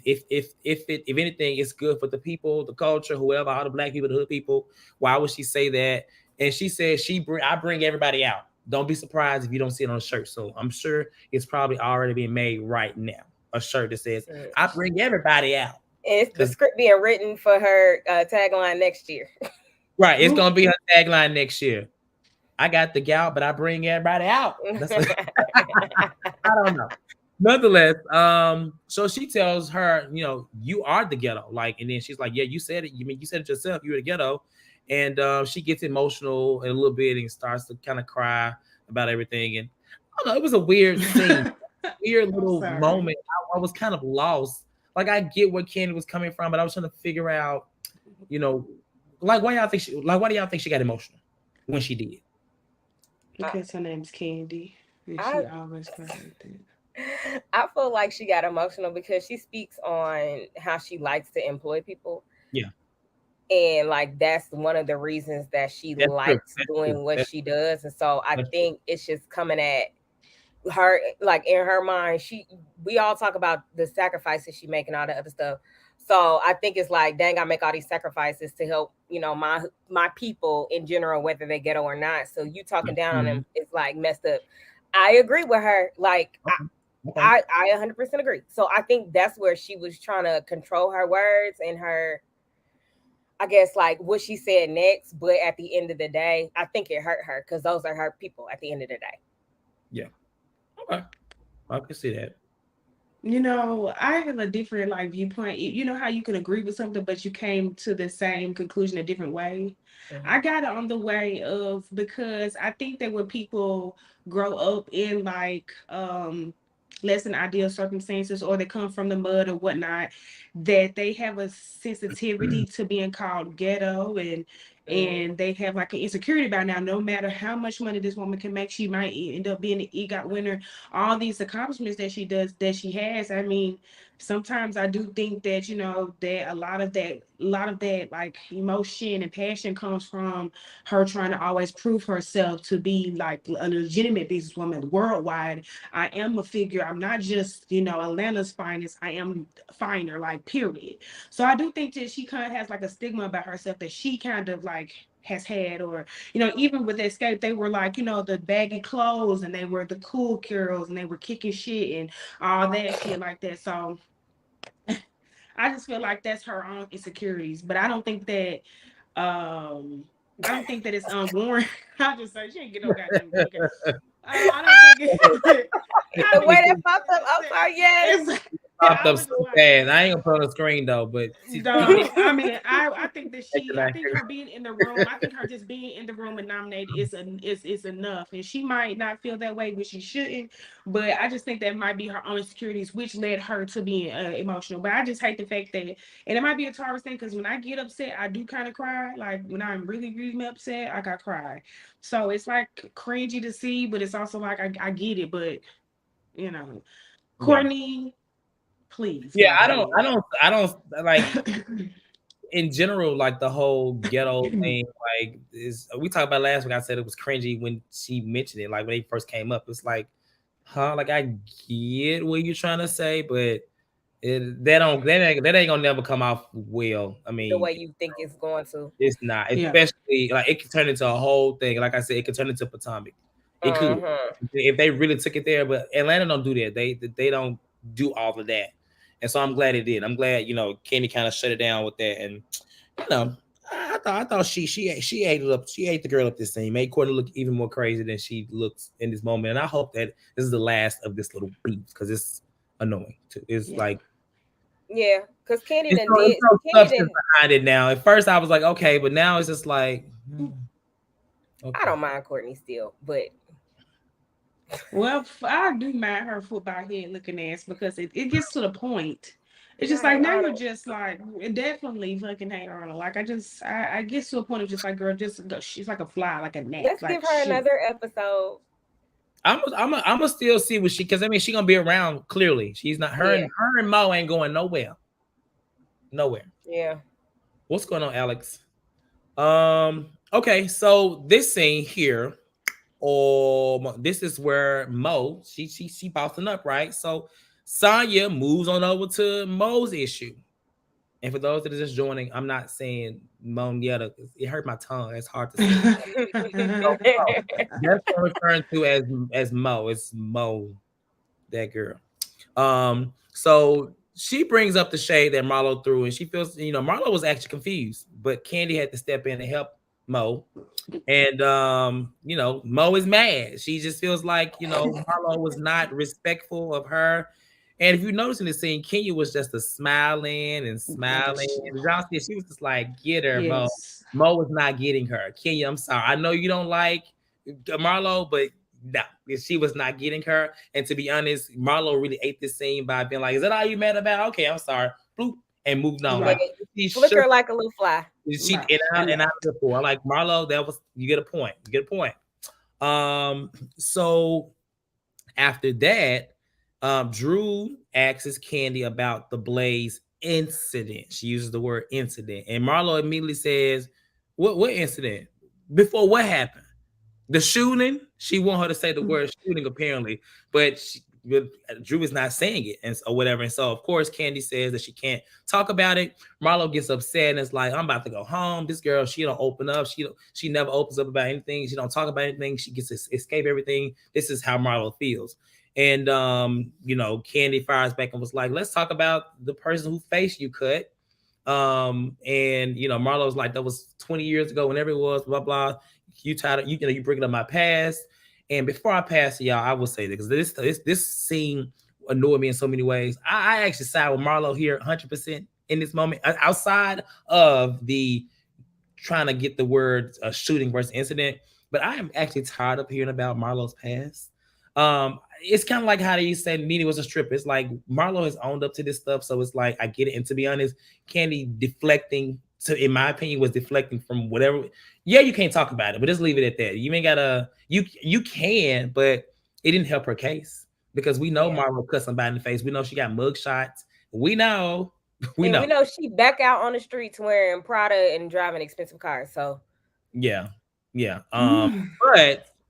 if anything, it's good for the people, the culture, whoever, all the black people, the hood people. Why would she say that? And she said I bring everybody out. Don't be surprised if you don't see it on a shirt. So I'm sure it's probably already being made right now. A shirt that says I bring everybody out. And it's the script being written for her tagline next year. Right. It's gonna be her tagline next year. I got the gout, but I bring everybody out. I don't know. Nonetheless, so she tells her, you are the ghetto. Like, and then she's like, yeah, you said it. You said it yourself, you're the ghetto. And she gets emotional a little bit and starts to kind of cry about everything. And I don't know, it was a weird scene. Weird little moment. I was kind of lost. Like, I get where Kandi was coming from, but I was trying to figure out, why do y'all think she got emotional when she did? Because her name's Kandi, and she always cries like that. I feel like she got emotional because she speaks on how she likes to employ people. Yeah. And like that's one of the reasons that she likes doing what she does. And so I think it's just coming at her, like in her mind, we all talk about the sacrifices she make and all the other stuff. So I think it's like, dang, I make all these sacrifices to help, my people in general, whether they ghetto or not. So you talking down on them is like messed up. I agree with her. Like I 100% agree. So I think that's where she was trying to control her words and her, I guess, like what she said next. But at the end of the day, I think it hurt her because those are her people at the end of the day. Yeah. Okay. I can see that. I have a different viewpoint. You know how you can agree with something, but you came to the same conclusion a different way. Mm-hmm. I got it on the way of, because I think that when people grow up in less than ideal circumstances, or they come from the mud or whatnot, that they have a sensitivity to being called ghetto, and they have an insecurity about now. No matter how much money this woman can make, she might end up being an EGOT winner. All these accomplishments that she has. I mean, sometimes I do think that that a lot of that emotion and passion comes from her trying to always prove herself to be like a legitimate businesswoman worldwide. I am a figure. I'm not just Atlanta's finest. I am finer, period. So I do think that she kind of has a stigma about herself that she kind of has had, or even with Escape, they were the baggy clothes, and they were the cool girls, and they were kicking shit and all that shit like that. So I just feel like that's her own insecurities, but I don't think that it's unwarranted. I'll just say she ain't get no goddamn I don't think it's the way that popped up. I'm sorry, yes. popped I up was so like, fast. I ain't gonna put on the screen though, but dog. I mean, I think that I think her being in the room, I think her just being in the room and nominated is enough. And she might not feel that way, but she shouldn't. But I just think that might be her own insecurities, which led her to being emotional. But I just hate the fact that, and it might be a Taurus thing, because when I get upset, I do kind of cry. Like when I'm really, really upset, I got cry. So it's like cringy to see, but it's also like I get it. But you know, Courtney, please yeah, go I don't like ahead. in general, like the whole ghetto thing, like is we talked about last week. I said it was cringy when she mentioned it, like when they first came up. It's like, huh? Like I get what you're trying to say, but that ain't gonna never come off well. I The mean, way you think it's going to. it's not, Yeah. especially like it could turn into a whole thing. Like I said, it could turn into Potomac. It could if they really took it there, but Atlanta don't do that. They don't do all of that, and so I'm glad it did. I'm glad Kandi kind of shut it down with that, and you know I thought she ate it up. She ate the girl up this scene, made Courtney look even more crazy than she looks in this moment. And I hope that this is the last of this little beef because it's annoying. Too. It's like. Yeah, because Kandi It's done no, did. it's no Kandi substance done, behind it now. At first, I was like, okay, but now it's just like, okay. I don't mind Courtney still, but Well, I do mind her football head looking ass because it gets to the point. It's just like now you're just like definitely fucking hate Arnold. Like I get to a point of just like girl, just go. She's like a fly, like a gnat. let's Like give her another episode. I'm gonna still see what because I mean she gonna be around. Clearly, she's not her and Mo ain't going nowhere. Yeah. What's going on, Alex? Okay, so this scene here, this is where Mo she bouncing up, right? So Sonya moves on over to Mo's issue. And for those that are just joining, I'm not saying Monietta. It hurt my tongue. It's hard to say. That's what I'm referring to as Mo. It's Mo, that girl. So she brings up the shade that Marlo threw, and she feels, Marlo was actually confused, but Kandi had to step in and help Mo. And Mo is mad. She just feels like, Marlo was not respectful of her. And if you notice in the scene, Kenya was just smiling and smiling. And y'all see, she was just like, get her, Mo. Mo was not getting her. Kenya, I'm sorry. I know you don't like Marlo, but no, she was not getting her. And to be honest, Marlo really ate this scene by being like, is that all you mad about? Okay, I'm sorry. Bloop, and moved on. Right. Like she flicker like a little fly. She and I before. Like Marlo, you get a point. You get a point. So after that, Drew asks Kandi about the Blaze incident. She uses the word incident, and Marlo immediately says, "What incident? Before what happened? The shooting?" She want her to say the word shooting apparently, but Drew is not saying it or whatever. And so of course Kandi says that she can't talk about it. Marlo gets upset and it's like, I'm about to go home. This girl, she don't open up. She never opens up about anything. She don't talk about anything. She gets to escape everything. This is how Marlo feels. And Kandi fires back and was like, let's talk about the person who face you cut. And Marlo's like, that was 20 years ago, whenever it was, blah blah. You tired of you bringing up my past. And before I pass to y'all, I will say that because this scene annoyed me in so many ways. I actually side with Marlo here 100% in this moment, outside of the trying to get the word shooting versus incident. But I am actually tired of hearing about Marlo's past. It's kind of like how they said Nene was a stripper. It's like Marlo has owned up to this stuff, so it's like I get it. And to be honest, Kandi deflecting, in my opinion, was deflecting from whatever. Yeah, you can't talk about it, but just leave it at that. You ain't gotta. You can, but it didn't help her case because we know Marlo cut somebody in the face. We know she got mug shots. We know. We know she back out on the streets wearing Prada and driving expensive cars. So yeah.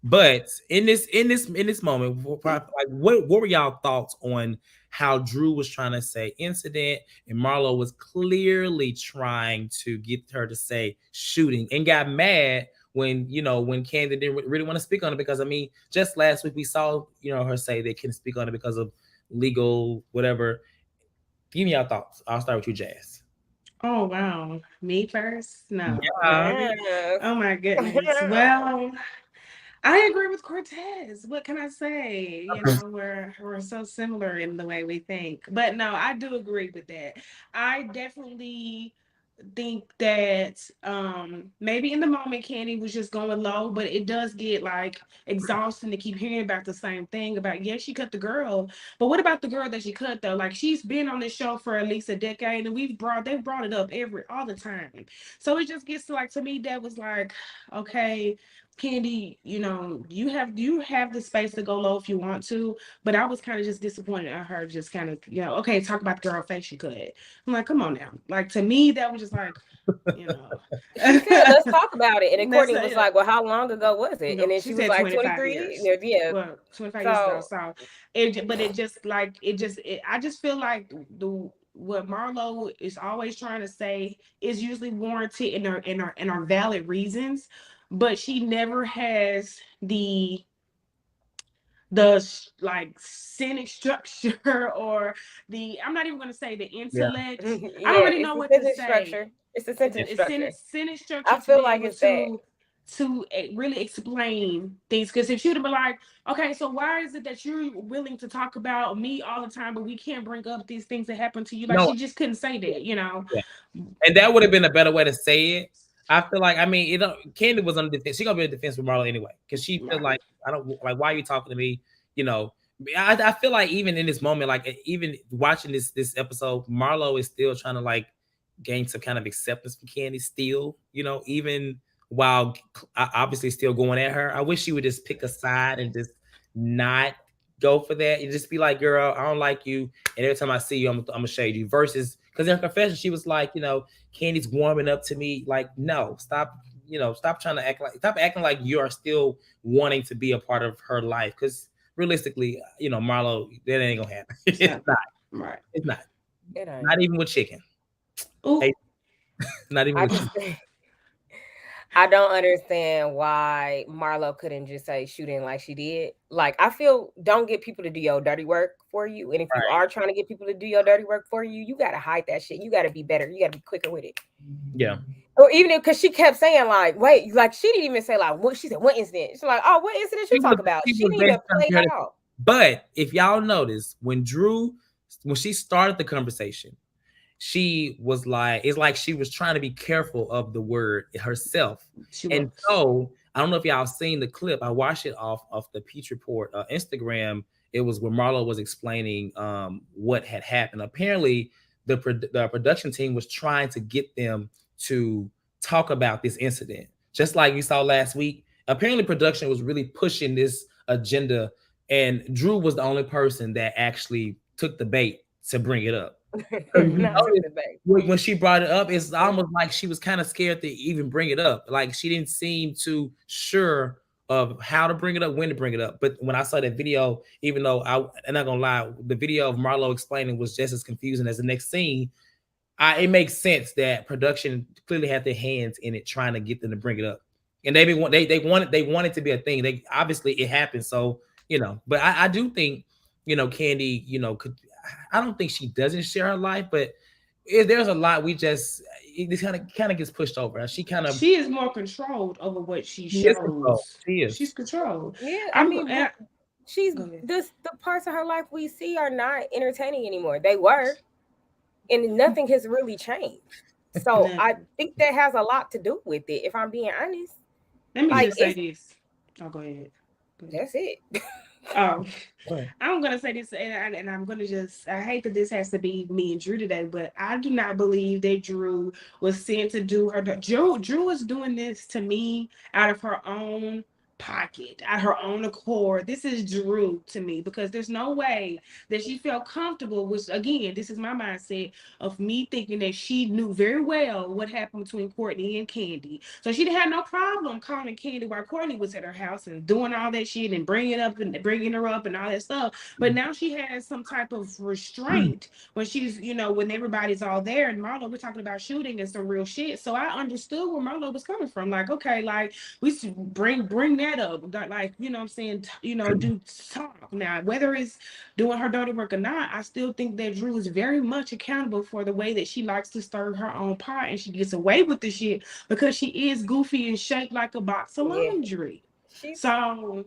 But in this moment, like what were y'all thoughts on how Drew was trying to say incident and Marlo was clearly trying to get her to say shooting and got mad when Kandi didn't really want to speak on it because I mean just last week we saw her say they couldn't speak on it because of legal whatever. Give me your thoughts. I'll start with you, Jazz. Oh wow, me first? No. Yeah. Oh my goodness. Well, I agree with Cortez. What can I say? You know, we're so similar in the way we think. But no, I do agree with that. I definitely think that maybe in the moment Candy was just going low, but it does get like exhausting to keep hearing about the same thing about yes, she cut the girl, but what about the girl that she cut though? Like she's been on this show for at least a decade and they've brought it up all the time. So it just gets to like to me that was like, okay, Candy, you know, you have the space to go low if you want to, but I was kind of just disappointed at her just kind of, you know, okay, talk about the girl face she cut. I'm like, come on now. Like to me, that was just like, you know. She said, let's talk about it. And then Let's Courtney say was it. like, well, how long ago was it? No, And then she she was said like, 25 23. years. Yeah. Well, 25 years ago. So but it just like I just feel like what Marlo is always trying to say is usually warranted in our valid reasons, but she never has the like scenic structure or I'm not even going to say the intellect. I don't really know what to say. Structure. It's the sentence structure. Sentence structure I feel to be like able it's that. to really explain things. Because if she would have been like, okay, so why is it that you're willing to talk about me all the time, but we can't bring up these things that happened to you? Like she just couldn't say that, you know. Yeah. And that would have been a better way to say it. I feel like, I mean, Candy was on the defense. She gonna be on the defense with Marlo anyway, because she feel like I don't like. Why are you talking to me? You know, I feel like even in this moment, like even watching this episode, Marlo is still trying to like gain some kind of acceptance from Candy. Still, you know, even while obviously still going at her. I wish she would just pick a side and just not go for that. You just be like, girl, I don't like you, and every time I see you, I'm gonna shade you. Versus, because in her confession, she was like, you know, Candy's warming up to me. Like, no, stop. You know, stop trying to stop acting like you are still wanting to be a part of her life. Because realistically, you know, Marlo, that ain't gonna happen. It's not. Right. It's not. It ain't. Not even with chicken. Hey, not even with chicken. I don't understand why Marlo couldn't just say shooting like she did. Like, I feel don't get people to do your dirty work for you. And if you are trying to get people to do your dirty work for you, you got to hide that shit. You got to be better. You got to be quicker with it. Yeah. Or even because she kept saying, like, wait, like she didn't even say, like, what she said, what incident? She's like, oh, what incident you talk about? She didn't even play it out. But if y'all notice, when she started the conversation, she was like, it's like she was trying to be careful of the word herself. So I don't know if y'all seen the clip. I watched it off the Peach Report Instagram. It was where Marlo was explaining what had happened. Apparently, the production team was trying to get them to talk about this incident, just like you saw last week. Apparently, production was really pushing this agenda, and Drew was the only person that actually took the bait to bring it up. When she brought it up, it's almost like she was kind of scared to even bring it up. Like she didn't seem too sure of how to bring it up, when to bring it up. But when I saw that video, even though I'm not gonna lie, the video of Marlo explaining was just as confusing as the next scene. It makes sense that production clearly had their hands in it, trying to get them to bring it up, and they wanted to be a thing. They obviously it happened, so you know. But I do think, you know, Kandi, you know, I don't think she doesn't share her life, but there's a lot it kind of gets pushed over. She is more controlled over what she shows. She's controlled. Yeah, I mean, she's the parts of her life we see are not entertaining anymore. They were, and nothing has really changed. So I think that has a lot to do with it, if I'm being honest. Let me just say this. Oh, go ahead. That's it. I'm gonna say this, and I'm gonna I hate that this has to be me and Drew today, but I do not believe that Drew was sent to do her. Drew is doing this to me out of her own pocket, at her own accord. This is Drew to me, because there's no way that she felt comfortable, which again, this is my mindset of me thinking that she knew very well what happened between Courtney and Kandi. So she didn't have no problem calling Kandi while Courtney was at her house and doing all that shit and bringing her up and all that stuff. But now she has some type of restraint when she's, you know, when everybody's all there. And Marlo, we're talking about shooting and some real shit. So I understood where Marlo was coming from. Like, okay, like we should bring that up, like, you know what I'm saying, you know, do talk. Now, whether it's doing her dirty work or not, I still think that Drew is very much accountable for the way that she likes to stir her own pot, and she gets away with the shit because she is goofy and shaped like a box of laundry. She's So I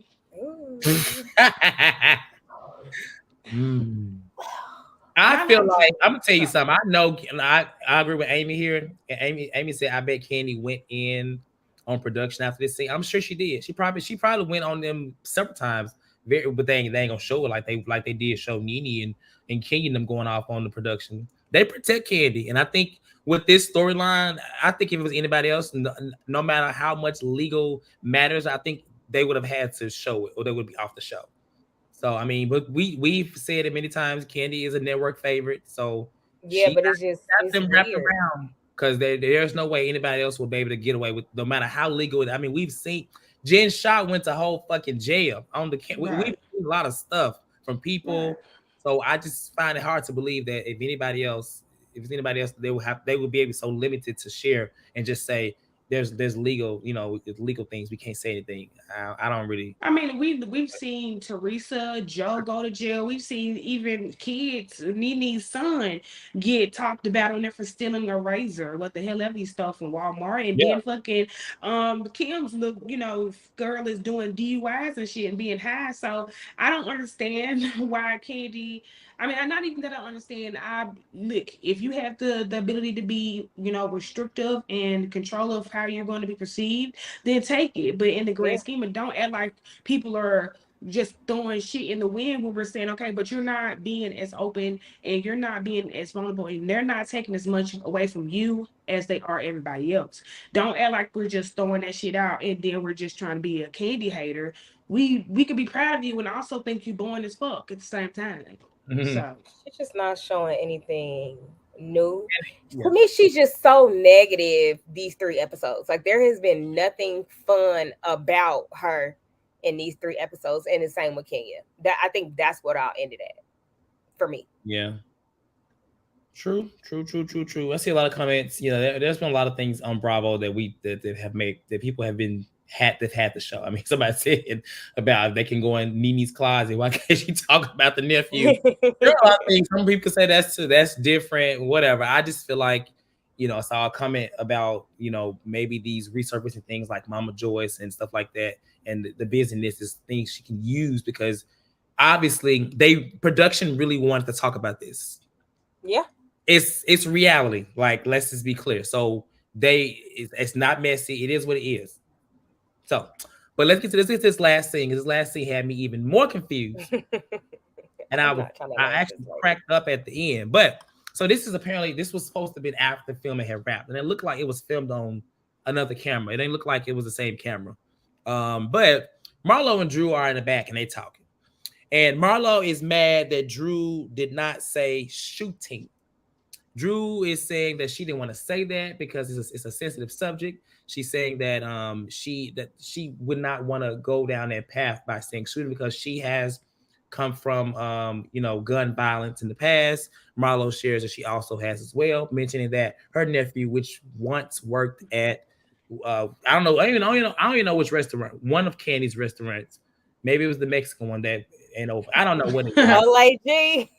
I feel like like I'm Drew. gonna tell you So something. I know, and I agree with Amy here. And Amy said, I bet Kandi went in on production after this scene. I'm sure she did. She probably went on them several times. But they ain't gonna show it like they did show Nene and Kenya and them going off on the production. They protect Kandi, and I think with this storyline, I think if it was anybody else, no matter how much legal matters, I think they would have had to show it, or they would be off the show. So I mean, but we've said it many times. Kandi is a network favorite, so yeah, she but got it's them wrapped weird. around because there's no way anybody else will be able to get away with, no matter how legal it. I mean, we've seen Jen Shaw went to whole fucking jail on the. We've right, seen a lot of stuff from right. people, so I just find it hard to believe that if it's anybody else, they would be able so limited to share and just say there's legal, legal things we can't say anything. I don't really. I mean, we've seen Teresa, Joe go to jail. We've seen even kids, Nene's son, get talked about on there for stealing a razor. What the hell ever he stole from Walmart, and Yeah. then fucking Kim's look, girl is doing DUIs and shit and being high. So I don't understand why Kandi. I mean, I'm not even that I understand. I look, if you have the ability to be, restrictive and control of how you're going to be perceived, then take it. But in the Yeah, grand scheme of, don't act like people are just throwing shit in the wind when we're saying, okay, but you're not being as open and you're not being as vulnerable and they're not taking as much away from you as they are everybody else. Don't act like we're just throwing that shit out and then we're just trying to be a Kandi hater. We could be proud of you and also think you boring as fuck at the same time. Mhm. So she's just not showing anything new. Yeah. To me, she's just so negative these 3 episodes. Like there has been nothing fun about her in these 3 episodes, and the same with Kenya. That I think that's what I'll end it at for me. Yeah. True, true, true, true, true. I see a lot of comments. There's been a lot of things on Bravo that have made that people have been had that had the show. I mean, somebody said about they can go in Nini's closet. Why can't she talk about the nephew? There are a lot of things. Some people say that's different, whatever. I just feel like, I saw a comment about, maybe these resurfacing things like Mama Joyce and stuff like that, and the business is things she can use because obviously production really wanted to talk about this. Yeah. It's reality. Like, let's just be clear. So it's not messy. It is what it is. So, but let's get to this last scene. This last scene had me even more confused, and I'm not trying to I laugh this actually late. cracked up at the end. But so this was supposed to be after the film had wrapped, and it looked like it was filmed on another camera. It didn't look like it was the same camera. But Marlo and Drew are in the back and they talking, and Marlo is mad that Drew did not say shooting. Drew is saying that she didn't want to say that because it's a sensitive subject. She's saying that she would not want to go down that path by saying shooting because she has come from gun violence in the past. Marlo shares that she also has as well, mentioning that her nephew, which once worked at I don't know, I don't even know which restaurant, one of Candy's restaurants. Maybe it was the Mexican one that ain't open. I don't know what it was. Olay.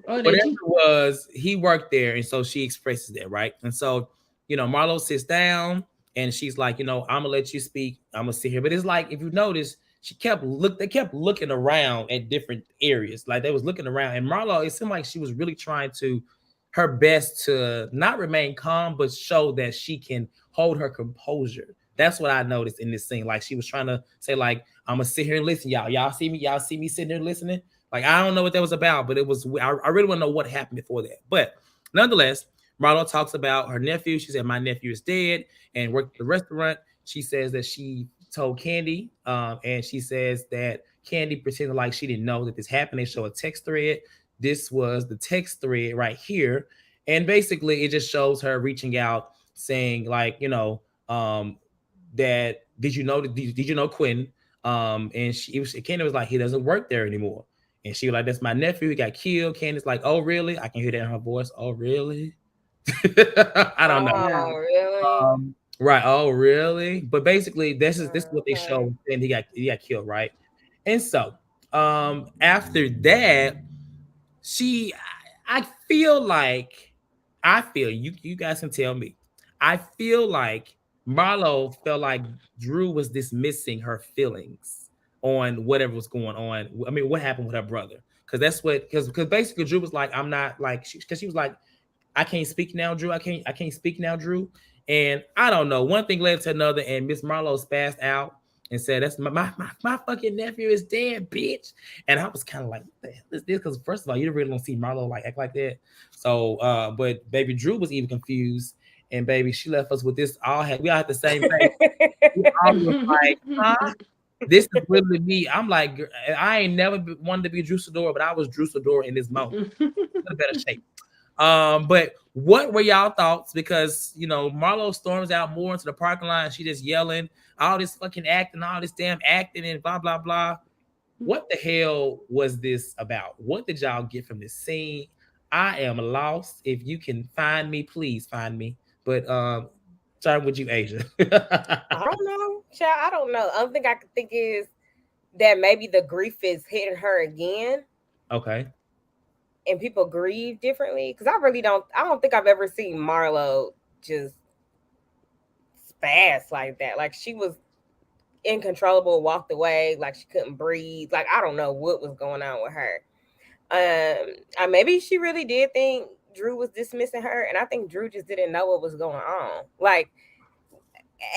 oh, Whatever did it you? was, he worked there, and so she expresses that, right? And so, Marlo sits down, and she's like, I'm gonna let you speak. I'm gonna sit here, but it's like if you notice, they kept looking around at different areas, like they was looking around, and Marlo, it seemed like she was really trying to her best to not remain calm, but show that she can hold her composure. That's what I noticed in this scene. Like she was trying to say, like, I'm gonna sit here and listen, y'all. Y'all see me sitting there listening. Like, I don't know what that was about, but it was, I really want to know what happened before that. But nonetheless, Marlo talks about her nephew. She said, my nephew is dead and worked at the restaurant. She says that she told Kandi, and she says that Kandi pretended like she didn't know that this happened. They show a text thread. This was the text thread right here. And basically, it just shows her reaching out saying, like, that did you know Quinn? And Kandi was like, he doesn't work there anymore. And she was like, that's my nephew. He got killed. Candace like, oh, really? I can hear that in her voice. Oh, really? I don't know. Yeah. Oh, really? Right. Oh, really? But basically, this is what they Okay. show. And he got killed, right? And so after that, she I feel like you guys can tell me. I feel like Marlo felt like Drew was dismissing her feelings on whatever was going on. I mean, what happened with her brother? Because that's what because basically Drew was like, I'm not like because she was like, I can't speak now, Drew. I can't speak now, Drew. And I don't know. One thing led to another, and Miss Marlo spazzed out and said, "That's my fucking nephew is dead, bitch." And I was kind of like, "What the hell is this?" Because first of all, you really don't see Marlo like act like that. So, but baby Drew was even confused, and baby she left us with this. We all had the same thing. We all was like, "Huh?" This is literally me. I'm like, I ain't never wanted to be Drew Sidora, but I was Drew Sidora in this moment. In a better shape. But what were y'all thoughts? Because Marlo storms out more into the parking lot and she just yelling, all this fucking acting, all this damn acting and blah blah blah. What the hell was this about? What did y'all get from this scene? I am lost. If you can find me, please find me. But starting with you, Asia. I don't know, child. I don't know. Only thing I could think is that maybe the grief is hitting her again, Okay. and people grieve differently. Because I don't think I've ever seen Marlo just spaz like that. Like she was incontrollable, walked away, like she couldn't breathe. Like I don't know what was going on with her. Maybe she really did think Drew was dismissing her, and I think Drew just didn't know what was going on. Like,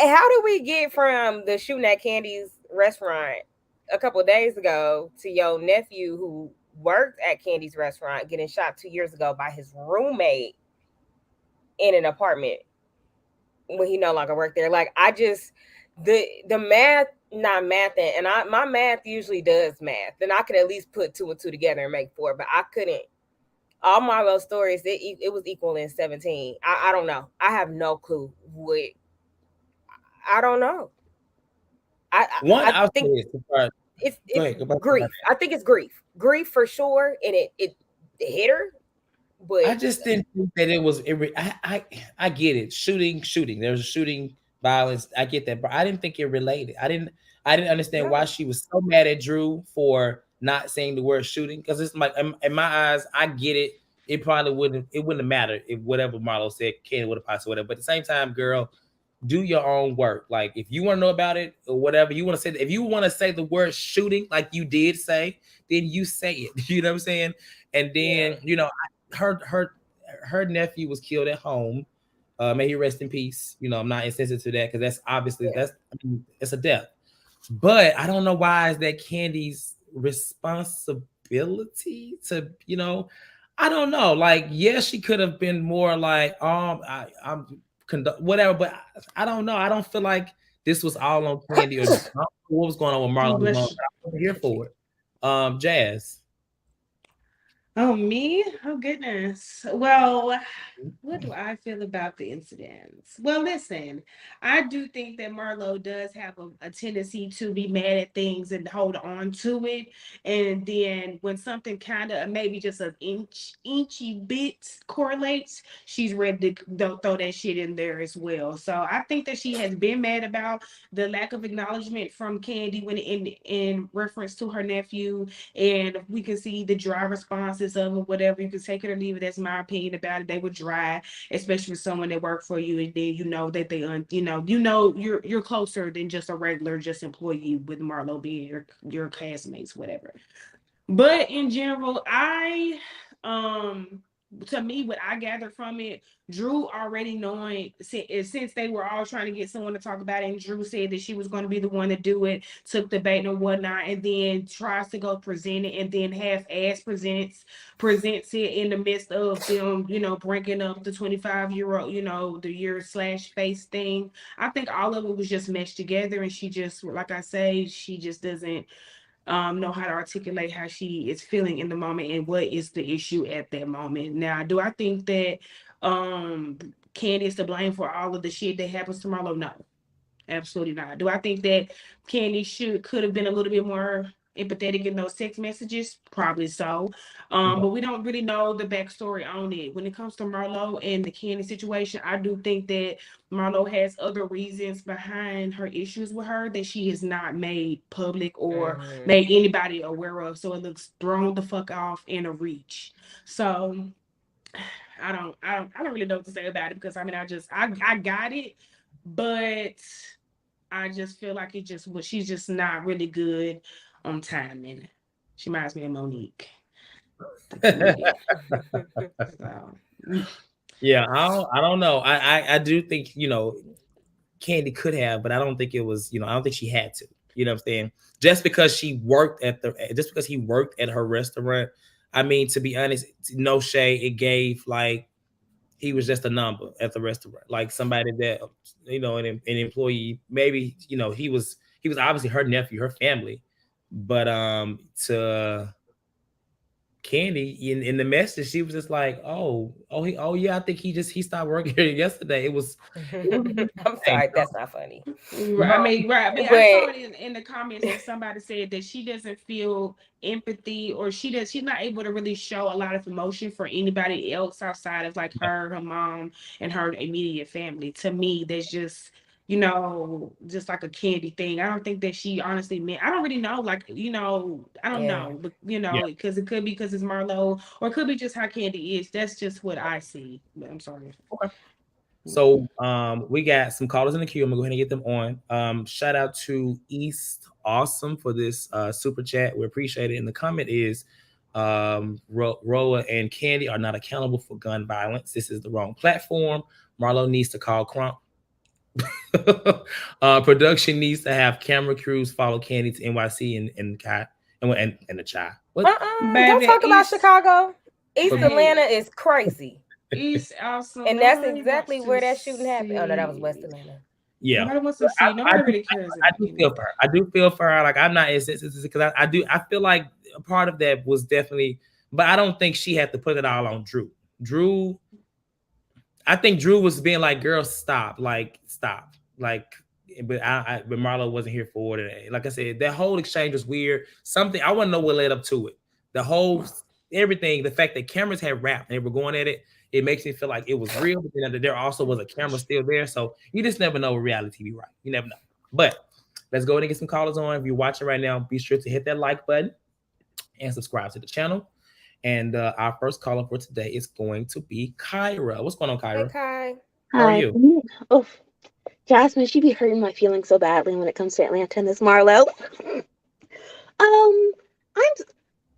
how did we get from the shooting at Kandi's restaurant a couple of days ago to your nephew who worked at Kandi's restaurant getting shot 2 years ago by his roommate in an apartment when he no longer worked there? Like, I just the math not mathing, and my math usually does math, and I could at least put 2 and 2 together and make 4, but I couldn't. All Marlo's stories, it was equal in 17. I don't know. I have no clue what. I don't know. I think it's grief. I think it's grief for sure, and it hit her. But I just didn't think that it was. I get it. Shooting. There's a shooting, violence. I get that, but I didn't think it related. I didn't understand why she was so mad at Drew for not saying the word shooting. Because it's like in my eyes, I get it. It probably wouldn't. It wouldn't have mattered if whatever Marlo said, Candy would have passed or whatever. But at the same time, girl, do your own work. Like if you want to know about it or whatever you want to say, if you want to say the word shooting, like you did say, then you say it. You know what I'm saying? And then her nephew was killed at home. May he rest in peace. I'm not insensitive to that because that's obviously it's a death. But I don't know why is that Candy's responsibility to I don't know. Like yes, she could have been more like I'm whatever, but I don't know. I don't feel like this was all on Kandi or what was going on with Marlo. I wasn't here for it. Jazz. Oh, me? Oh, goodness. Well, what do I feel about the incidents? Well, listen, I do think that Marlo does have a tendency to be mad at things and hold on to it. And then when something kind of maybe just an inchy bit correlates, she's ready to throw that shit in there as well. So I think that she has been mad about the lack of acknowledgement from Kandi when in reference to her nephew. And we can see the dry responses of it, whatever. You can take it or leave it. That's my opinion about it. They were dry, especially with someone that worked for you, and then that they you're closer than just a regular just employee with Marlo being your classmates, whatever. But in general, to me, what I gathered from it, Drew already knowing since they were all trying to get someone to talk about it, and Drew said that she was going to be the one to do it, took the bait and whatnot, and then tries to go present it, and then half-ass presents it in the midst of them, bringing up the 25-year-old, the year/face thing. I think all of it was just meshed together, and she just, like I say, she just doesn't know how to articulate how she is feeling in the moment and what is the issue at that moment. Now, do I think that Kandi is to blame for all of the shit that happens to Marlo? No, absolutely not. Do I think that Kandi could have been a little bit more empathetic in those text messages? Probably so. But we don't really know the backstory on it. When it comes to Marlo and the Kandi situation, I do think that Marlo has other reasons behind her issues with her that she has not made public or made anybody aware of. So it looks thrown the fuck off in a reach. So I don't really know what to say about it because I got it. but I just feel like she's just not really good on timing. She reminds me of Monique. So, Yeah, I don't know. I do think, Kandi could have, but I don't think it was, I don't think she had to. You know what I'm saying? Just because he worked at her restaurant, I mean, to be honest, no shade, it gave like he was just a number at the restaurant, like somebody that an employee. Maybe he was obviously her nephew, her family, but to Kandi in the message, she was just like, oh yeah, I think he stopped working here yesterday. It was I'm sorry, that's not funny. I mean, right. I mean, I saw it in the comments that somebody said that she doesn't feel empathy, or she's not able to really show a lot of emotion for anybody else outside of like her mom, and her immediate family. To me, that's just just like a Kandi thing. I don't think that she honestly meant. I don't really know. Like, I don't know, but because it could be because it's Marlo, or it could be just how Kandi is. That's just what I see. But I'm sorry. Okay. So we got some callers in the queue. I'm gonna go ahead and get them on. Shout out to East Awesome for this super chat. We appreciate it. And the comment is RHOA and Kandi are not accountable for gun violence. This is the wrong platform. Marlo needs to call Crump. Production needs to have camera crews follow Kandi to NYC and the child. Don't talk about Chicago. East Atlanta is crazy. East Awesome, and that's exactly where that shooting happened. Oh no, that was West Atlanta. Yeah, nobody wants to see. Nobody really cares. I do feel for her. I do feel for her. Like I'm not because I feel like a part of that was definitely, but I don't think she had to put it all on Drew. I think Drew was being like, "Girl, stop! Like, stop!" Like, but but Marlo wasn't here for it. Like I said, that whole exchange was weird. Something I want to know what led up to it. The whole everything, the fact that cameras had wrapped and they were going at it. It makes me feel like it was real, but then there also was a camera still there. So you just never know with reality TV, right? You never know. But let's go ahead and get some callers on. If you're watching right now, be sure to hit that like button and subscribe to the channel. And our first caller for today is going to be Kyra. What's going on, Kyra? Hey, Kai. How are you? Oh, Jasmine, she be hurting my feelings so badly when it comes to Atlanta and this Marlo.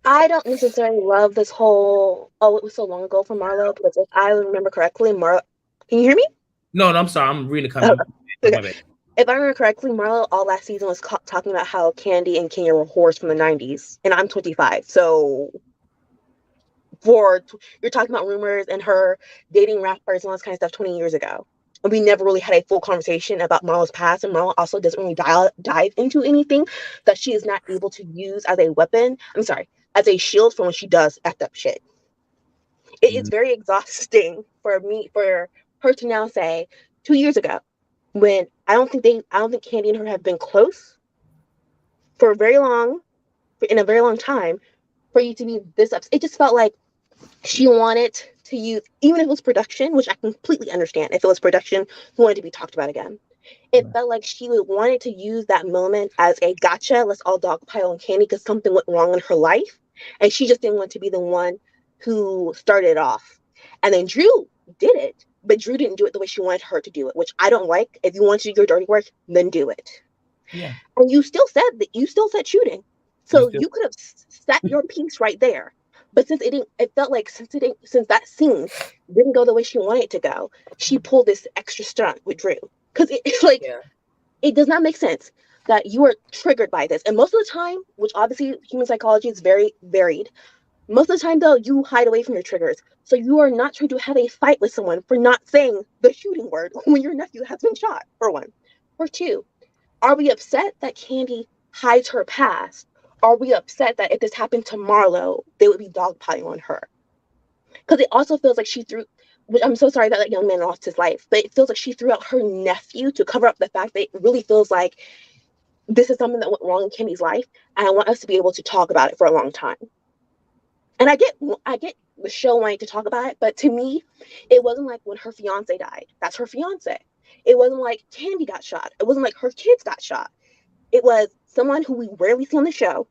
I don't necessarily love this whole, it was so long ago for Marlo, because if I remember correctly, Marlo, can you hear me? No, I'm sorry. I'm reading the comment. Okay. If I remember correctly, Marlo all last season was talking about how Kandi and Kenya were whores from the 90s, and I'm 25, so you're talking about rumors and her dating rappers and all this kind of stuff 20 years ago. And we never really had a full conversation about Marlo's past, and Marlo also doesn't really dive into anything that she is not able to use as a weapon. I'm sorry, as a shield for when she does act up shit. It is very exhausting for her to now say 2 years ago, when I don't think Kandi and her have been close in a very long time, for you to be this upset. It just felt like she wanted to use, even if it was production, which I completely understand. If it was production, who wanted to be talked about again. It felt like she wanted to use that moment as a gotcha, let's all dogpile on Kandi because something went wrong in her life. And she just didn't want to be the one who started it off. And then Drew did it, but Drew didn't do it the way she wanted her to do it, which I don't like. If you want to do your dirty work, then do it. Yeah. And you still said shooting. So you could have set your piece right there. But since it felt like since that scene didn't go the way she wanted it to go, she pulled this extra stunt with Drew. Because it's like, it does not make sense that you are triggered by this. And most of the time, which obviously human psychology is very varied, most of the time, though, you hide away from your triggers. So you are not trying to have a fight with someone for not saying the shooting word when your nephew has been shot, for one. For two, are we upset that Kandi hides her past? Are we upset that if this happened to Marlo, they would be dogpiling on her? Because it also feels like she threw, which I'm so sorry that young man lost his life, but it feels like she threw out her nephew to cover up the fact that it really feels like this is something that went wrong in Kandi's life, and I want us to be able to talk about it for a long time. And I get the show wanting to talk about it, but to me, it wasn't like when her fiance died. That's her fiance. It wasn't like Kandi got shot. It wasn't like her kids got shot. It was someone who we rarely see on the show,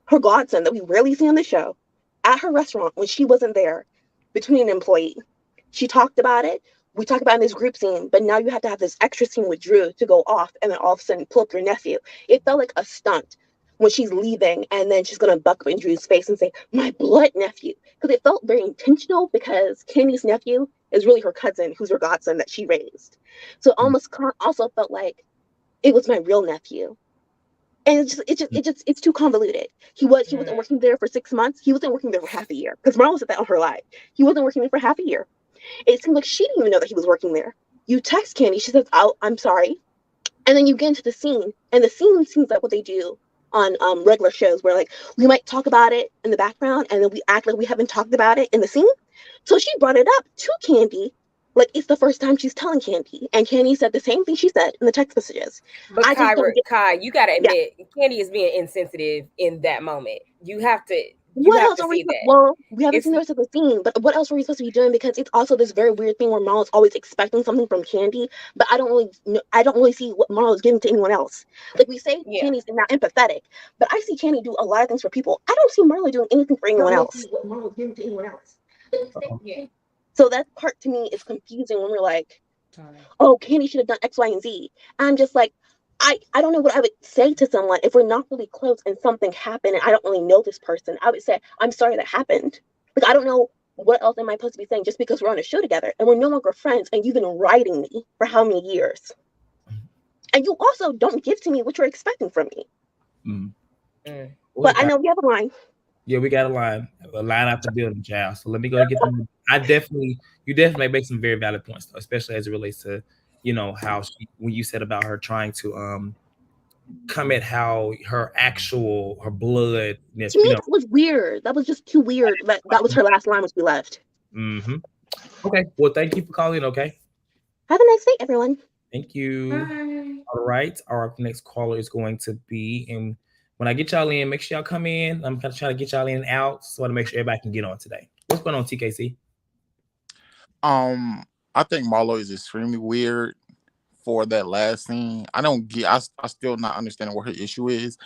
her godson that we rarely see on the show, at her restaurant when she wasn't there, between an employee. She talked about it. we talk about in this group scene, but now you have to have this extra scene with Drew to go off and then all of a sudden pull up your nephew. It felt like a stunt when she's leaving and then she's going to buck up in Drew's face and say, my blood nephew. Because it felt very intentional because Candy's nephew is really her cousin, who's her godson that she raised. So it almost also felt like it was my real nephew. And it's too convoluted. He wasn't working there for 6 months. He wasn't working there for half a year. Because Marlo said that on her live. He wasn't working there for half a year. It seemed like she didn't even know that he was working there. You text Kandi, she says, "Oh, I'm sorry," and then you get into the scene, and the scene seems like what they do on regular shows, where like we might talk about it in the background, and then we act like we haven't talked about it in the scene. So she brought it up to Kandi, like it's the first time she's telling Kandi, and Kandi said the same thing she said in the text messages. But Kai, you gotta admit, Kandi is being insensitive in that moment. You have to. What else are we? Well, we haven't seen the rest of the scene, but what else were we supposed to be doing? Because it's also this very weird thing where Marlo's always expecting something from Kandi, but I don't really see what Marlo's giving to anyone else. Like we say, Candy's not empathetic, but I see Kandi do a lot of things for people. I don't see Marlo doing anything for anyone else. What Marlo's giving to anyone else. Yeah. So that part to me is confusing when we're like, oh, Kandi should have done X, Y, and Z. I'm just like, I don't know what I would say to someone if we're not really close and something happened and I don't really know this person. I would say, I'm sorry that happened. Like, I don't know what else am I supposed to be saying just because we're on a show together and we're no longer friends and you've been writing me for how many years? And you also don't give to me what you're expecting from me. But I know we have a line. Yeah, we got a line out the building, child. So let me go get them. You definitely make some very valid points, though, especially as it relates to, how when you said about her trying to come at how her blood. To me, that was weird. That was just too weird. That was her last line when she left. Okay. Well, thank you for calling. Okay. Have a nice day, everyone. Thank you. Bye. All right. Our next caller is going to be in. When I get y'all in, make sure y'all come in. I'm kind of trying to get y'all in and out, so I want to make sure everybody can get on today. What's going on, TKC? I think Marlo is extremely weird for that last scene. I still not understanding what her issue is,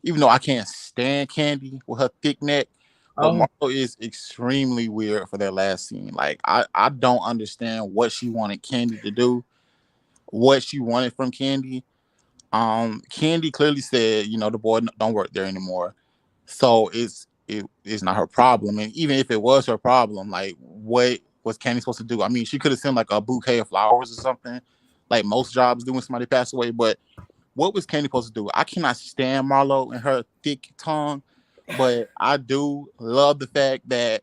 even though I can't stand Kandi with her thick neck. But Marlo is extremely weird for that last scene. Like I don't understand what she wanted Kandi to do, what she wanted from Kandi. Kandi clearly said, the boy don't work there anymore, so it's not her problem. And even if it was her problem, like what was Kandi supposed to do? I mean, she could have sent like a bouquet of flowers or something, like most jobs do when somebody passed away. But what was Kandi supposed to do? I cannot stand Marlo and her thick tongue, but I do love the fact that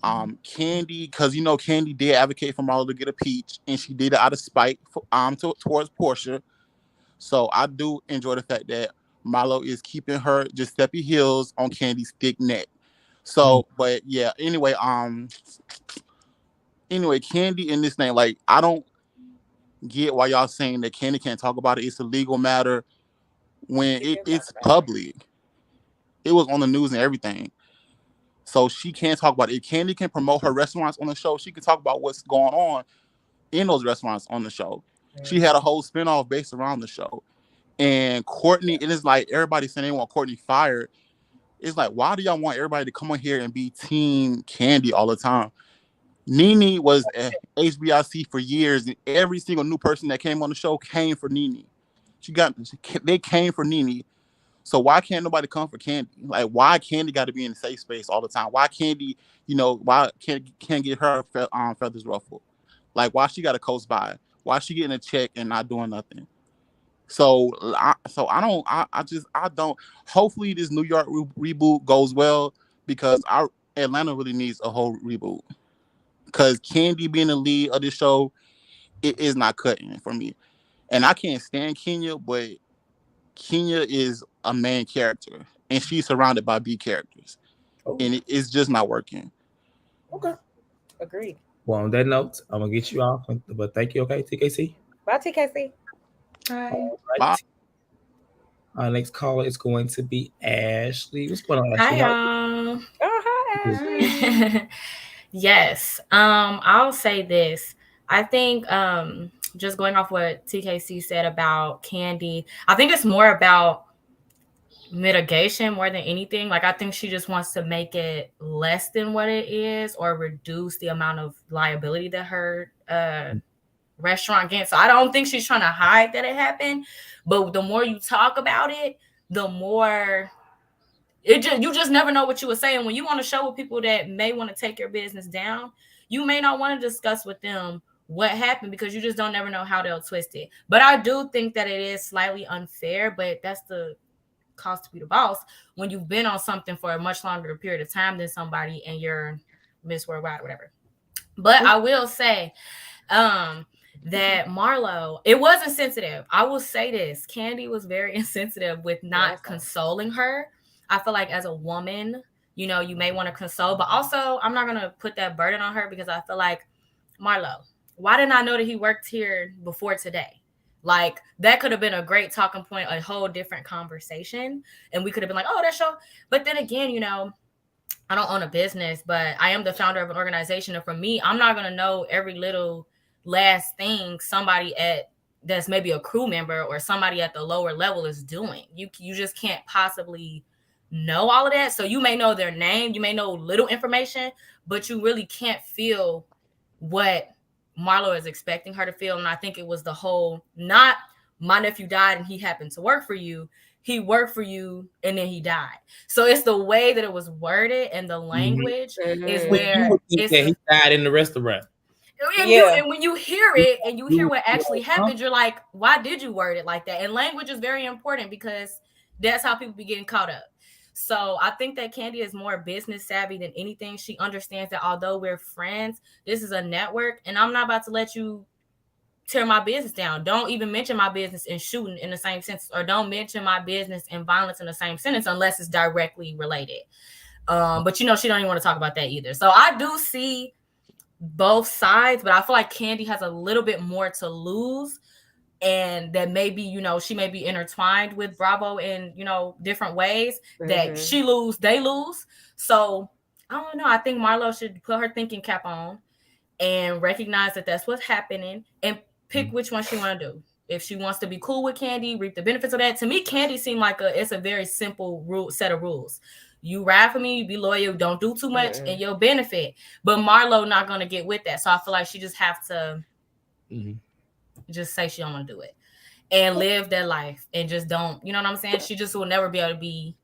Kandi, because Kandi did advocate for Marlo to get a peach, and she did it out of spite towards Portia. So I do enjoy the fact that Marlo is keeping her Giuseppe heels on Kandi's thick neck. So, but yeah, anyway, Kandi in this thing, like, I don't get why y'all saying that Kandi can't talk about it. It's a legal matter when it's public. It was on the news and everything. So she can't talk about it. If Kandi can promote her restaurants on the show, she can talk about what's going on in those restaurants on the show. She had a whole spinoff based around the show. And Courtney, it is like everybody saying they want Courtney fired. It's like, why do y'all want everybody to come on here and be team Kandi all the time? Nene was at HBIC for years, and every single new person that came on the show came for Nene. They came for Nene. So why can't nobody come for Kandi? Like, why Kandi got to be in a safe space all the time? Why Kandi, why can't get her feathers ruffled? Like, why she got to coast by? Why she getting a check and not doing nothing? So I don't. Hopefully, this New York reboot goes well, because Atlanta really needs a whole reboot. Because Kandi being the lead of the show, it is not cutting it for me. And I can't stand Kenya, but Kenya is a main character, and she's surrounded by B characters, and it's just not working. Okay, agreed. Well, on that note, I'm gonna get you off, but thank you. Okay, TKC. Bye, TKC. Bye. Bye. Our next caller is going to be Ashley. What's going on, Ashley? Hi, y'all. Oh, hi, Ashley. Yes. I'll say this. I think just going off what TKC said about Kandi, I think it's more about mitigation more than anything. Like, I think she just wants to make it less than what it is, or reduce the amount of liability that her restaurant game. So I don't think she's trying to hide that it happened. But the more you talk about it, the more you just never know what you would say. And when you want to show with people that may want to take your business down, you may not want to discuss with them what happened because you just don't never know how they'll twist it. But I do think that it is slightly unfair, but that's the cost to be the boss when you've been on something for a much longer period of time than somebody and you're Miss Worldwide or whatever. But I will say that Marlo, it was insensitive. I will say this. Kandi was very insensitive with not consoling her. I feel like as a woman, you know, you may want to console, but also I'm not going to put that burden on her because I feel like, Marlo, why didn't I know that he worked here before today? Like, that could have been a great talking point, a whole different conversation. And we could have been like, oh, that's show. But then again, you know, I don't own a business, but I am the founder of an organization. And for me, I'm not going to know every little last thing somebody that's maybe a crew member or somebody at the lower level is doing. You just can't possibly know all of that. So you may know their name, you may know little information, but you really can't feel what Marlo is expecting her to feel. And I think it was the whole, not my nephew died and he happened to work for you. He worked for you and then he died. So it's the way that it was worded and the language is where he died in the restaurant. And when you hear it and you hear what actually happened, you're like, why did you word it like that? And language is very important because that's how people be getting caught up. So I think that Kandi is more business savvy than anything. She understands that although we're friends, this is a network and I'm not about to let you tear my business down. Don't even mention my business in shooting in the same sentence, or don't mention my business and violence in the same sentence unless it's directly related. But you know, she don't even want to talk about that either. So I do see both sides, but I feel like Kandi has a little bit more to lose. And that maybe, you know, she may be intertwined with Bravo in, you know, different ways that she lose, they lose. So I don't know. I think Marlo should put her thinking cap on and recognize that that's what's happening and pick which one she want to do. If she wants to be cool with Kandi, reap the benefits of that. To me, Kandi seemed like it's a very simple set of rules. You ride for me, you be loyal, don't do too much, and you'll benefit. But Marlo not going to get with that. So I feel like she just have to just say she don't want to do it and live that life and just don't, you know what I'm saying? She just will never be able to be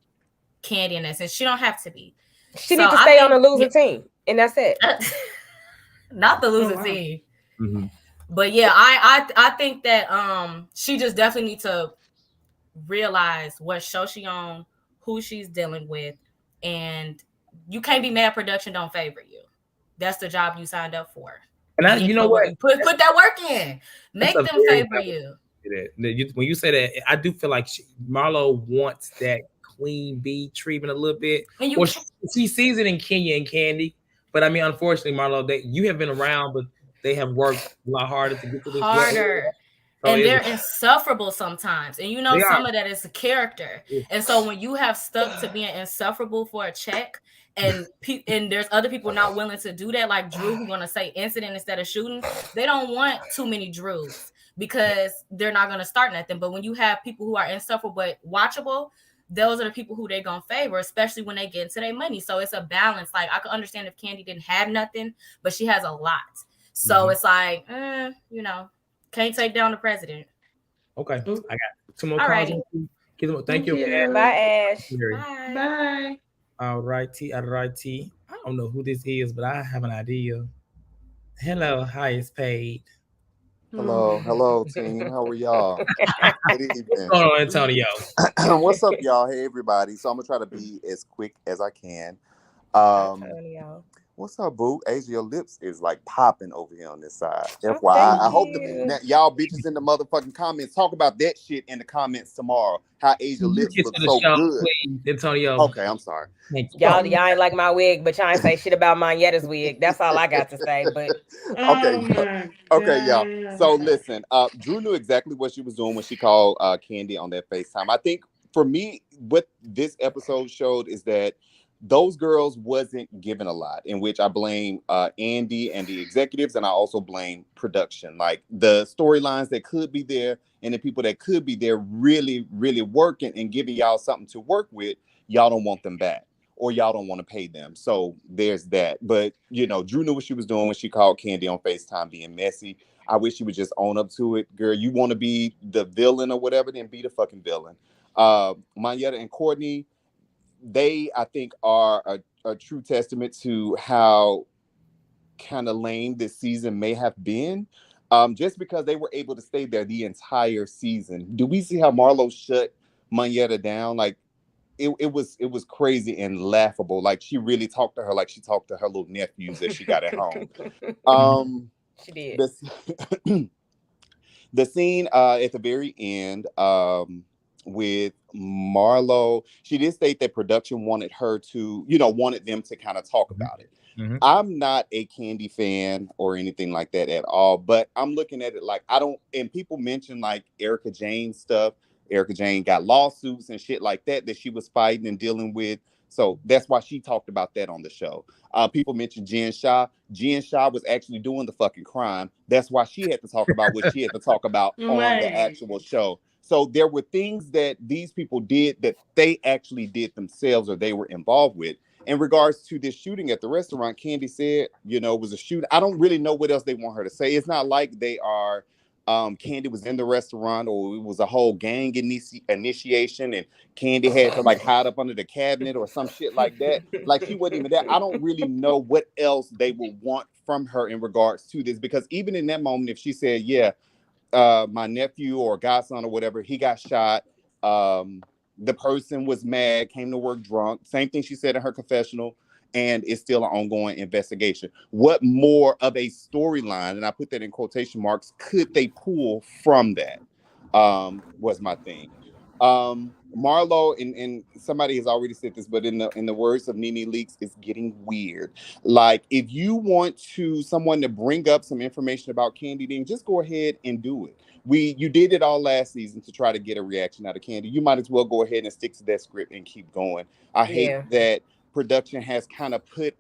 Kandi in that sense. She don't have to be. She needs to stay on the losing team, and that's it. Not the losing team. But yeah, I think that she just definitely needs to realize what show she on, who she's dealing with, and you can't be mad production don't favor you. That's the job you signed up for. And you know what? Put that work in. Make them favor you. When you say that, I do feel like Marlo wants that queen bee treatment a little bit. Or she sees it in Kenya and Kandi. But I mean, unfortunately, Marlo, you have been around, but they have worked a lot harder to get to this. Harder. So and they're insufferable sometimes. And you know, some of that is a character. And so when you have stuck to being insufferable for a check, and there's other people not willing to do that, like Drew, who's going to say incident instead of shooting, they don't want too many Drews because they're not going to start nothing. But when you have people who are insufferable but watchable, those are the people who they're going to favor, especially when they get into their money. So it's a balance. Like, I could understand if Kandi didn't have nothing, but she has a lot. So it's like, you know, can't take down the president. Okay. I got two more calls. Right. Thank you. Bye, Ash. Bye. All righty. I don't know who this is, but I have an idea. Hello, highest paid. Hello, team. How are y'all? Good evening. What's going on, Antonio? What's up, y'all? Hey, everybody. So I'm gonna try to be as quick as I can. What's up, boo? Asia, your lips is like popping over here on this side. FYI, I hope y'all bitches in the motherfucking comments talk about that shit in the comments tomorrow. How Asia lips look so good. Please, Antonio. Okay, I'm sorry. Y'all ain't like my wig, but y'all ain't say shit about Yetta's wig. That's all I got to say. But okay, y'all. So listen, Drew knew exactly what she was doing when she called Kandi on that FaceTime. I think for me, what this episode showed is that those girls wasn't given a lot, in which I blame Andy and the executives, and I also blame production. Like the storylines that could be there and the people that could be there really, really working and giving y'all something to work with, y'all don't want them back. or y'all don't want to pay them. So there's that. But, Drew knew what she was doing when she called Kandi on FaceTime being messy. I wish she would just own up to it. Girl, you want to be the villain or whatever, then be the fucking villain. Monyetta and Courtney, they, I think, are a true testament to how kind of lame this season may have been. Just because they were able to stay there the entire season. Do we see how Marlo shut Monyetta down? Like, it was crazy and laughable. Like, she really talked to her like she talked to her little nephews that she got at home. She did. The scene at the very end with Marlo, she did state that production wanted her to, wanted them to kind of talk about it. Mm-hmm. I'm not a Kandi fan or anything like that at all, but I'm looking at it like and people mention like Erica Jane stuff. Erica Jane got lawsuits and shit like that she was fighting and dealing with. So that's why she talked about that on the show. People mentioned Jen Shah. Jen Shah was actually doing the fucking crime. That's why she had to talk about what she had to talk about on the actual show. So there were things that these people did that they actually did themselves or they were involved with. In regards to this shooting at the restaurant, Kandi said, it was a shooting. I don't really know what else they want her to say. It's not like they are, Kandi was in the restaurant or it was a whole gang initiation and Kandi had to like hide up under the cabinet or some shit like that. Like she wasn't even there. I don't really know what else they would want from her in regards to this, because even in that moment, if she said, yeah, my nephew or godson or whatever, he got shot. The person was mad, came to work drunk. Same thing she said in her confessional, and it's still an ongoing investigation. What more of a storyline, and I put that in quotation marks, could they pull from that? Was my thing. Marlo and somebody has already said this, but in the words of Nene Leakes, it's getting weird. Like, if you want someone to bring up some information about Kandi, then just go ahead and do it. You did it all last season to try to get a reaction out of Kandi. You might as well go ahead and stick to that script and keep going. I hate that production has kind of put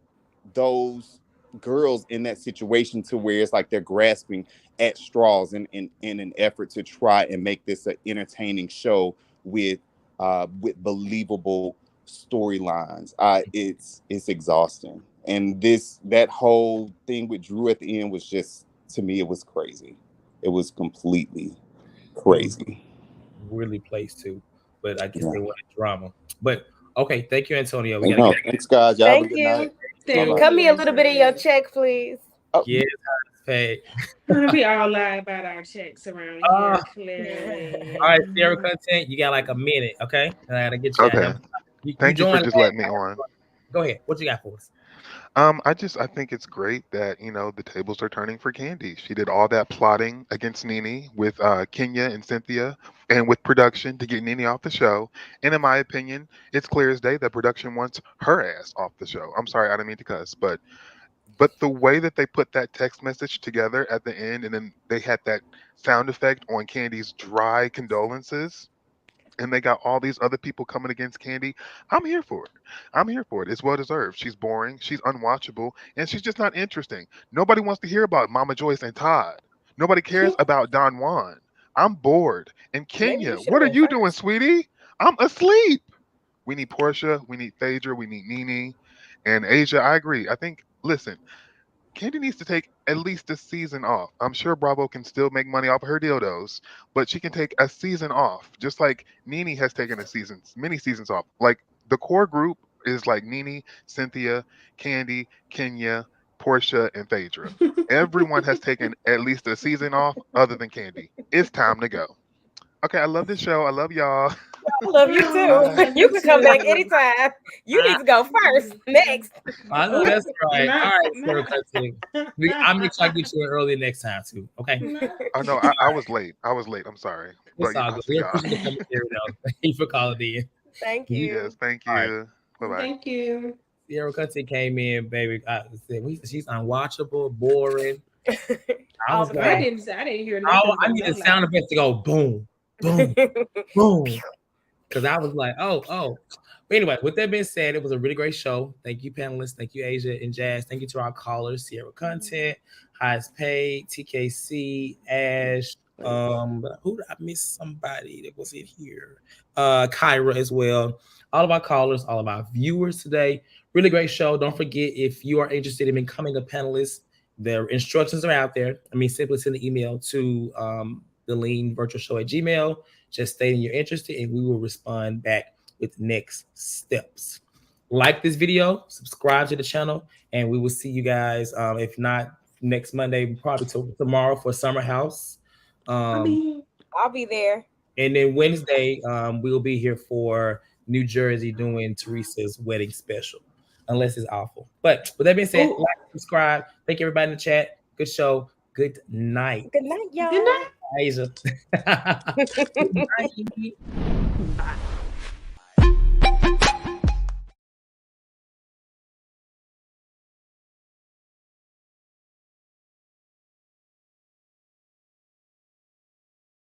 those girls in that situation to where it's like they're grasping at straws in an effort to try and make this an entertaining show with believable storylines. It's exhausting. And that whole thing with Drew at the end was just, to me, it was crazy. It was completely crazy. Really placed too, but I guess they wanted drama. But okay, thank you, Antonio. Thanks, guys. Y'all have a good night. Cut me a little bit of your check, please. Oh. Yes, paid. We all lie about our checks around here. Clearly. All right, Sierra Content, you got like a minute, okay? And I gotta get you. Okay. Thank you for just letting me on. Go ahead. What you got for us? I think it's great that, the tables are turning for Kandi. She did all that plotting against Nene with Kenya and Cynthia and with production to get Nene off the show. And in my opinion, it's clear as day that production wants her ass off the show. I'm sorry, I didn't mean to cuss, but the way that they put that text message together at the end, and then they had that sound effect on Kandi's dry condolences, and they got all these other people coming against Kandi. I'm here for it. It's well deserved. She's boring. She's unwatchable. And she's just not interesting. Nobody wants to hear about Mama Joyce and Todd. Nobody cares about Don Juan. I'm bored. And Kenya, what are you doing, sweetie? I'm asleep. We need Portia. We need Phaedra. We need Nene. And Asia, I agree. I think, listen, Kandi needs to take at least a season off. I'm sure Bravo can still make money off of her dildos, but she can take a season off, just like Nene has taken many seasons off. Like, the core group is like Nene, Cynthia, Kandi, Kenya, Portia, and Phaedra. Everyone has taken at least a season off other than Kandi. It's time to go. Okay, I love this show. I love y'all. I love you too. You can come back anytime. You need to go first. Next. I know that's right. All right, I'm gonna try to get you in early next time too. Okay. I know I was late. I'm sorry. It's all good. We appreciate you coming here though. Thank you for calling in. Thank you. Yes, thank you. Right. Bye-bye. Thank you. Sierra Content came in, baby. She's unwatchable, boring. I didn't hear nothing. I need the sound effects to go boom, boom, boom. Because I was like, oh. But anyway, with that being said, it was a really great show. Thank you, panelists. Thank you, Asia and Jazz. Thank you to our callers, Sierra Content, Highest Paid, TKC, Ash. Who did I miss? Somebody that was in here. Kyra as well. all of our callers, all of our viewers today. Really great show. Don't forget, if you are interested in becoming a panelist, the instructions are out there. Simply send an email to the Lean Virtual Show at Gmail, just stating you're interested, and we will respond back with next steps. Like this video, subscribe to the channel, and we will see you guys. If not next Monday, probably tomorrow for Summer House. I'll be there. And then Wednesday, we'll be here for New Jersey doing Teresa's wedding special, unless it's awful. But with that being said, like, subscribe. Thank you, everybody in the chat. Good show. Good night. Good night, y'all. Good night. Asia. Good night. Bye.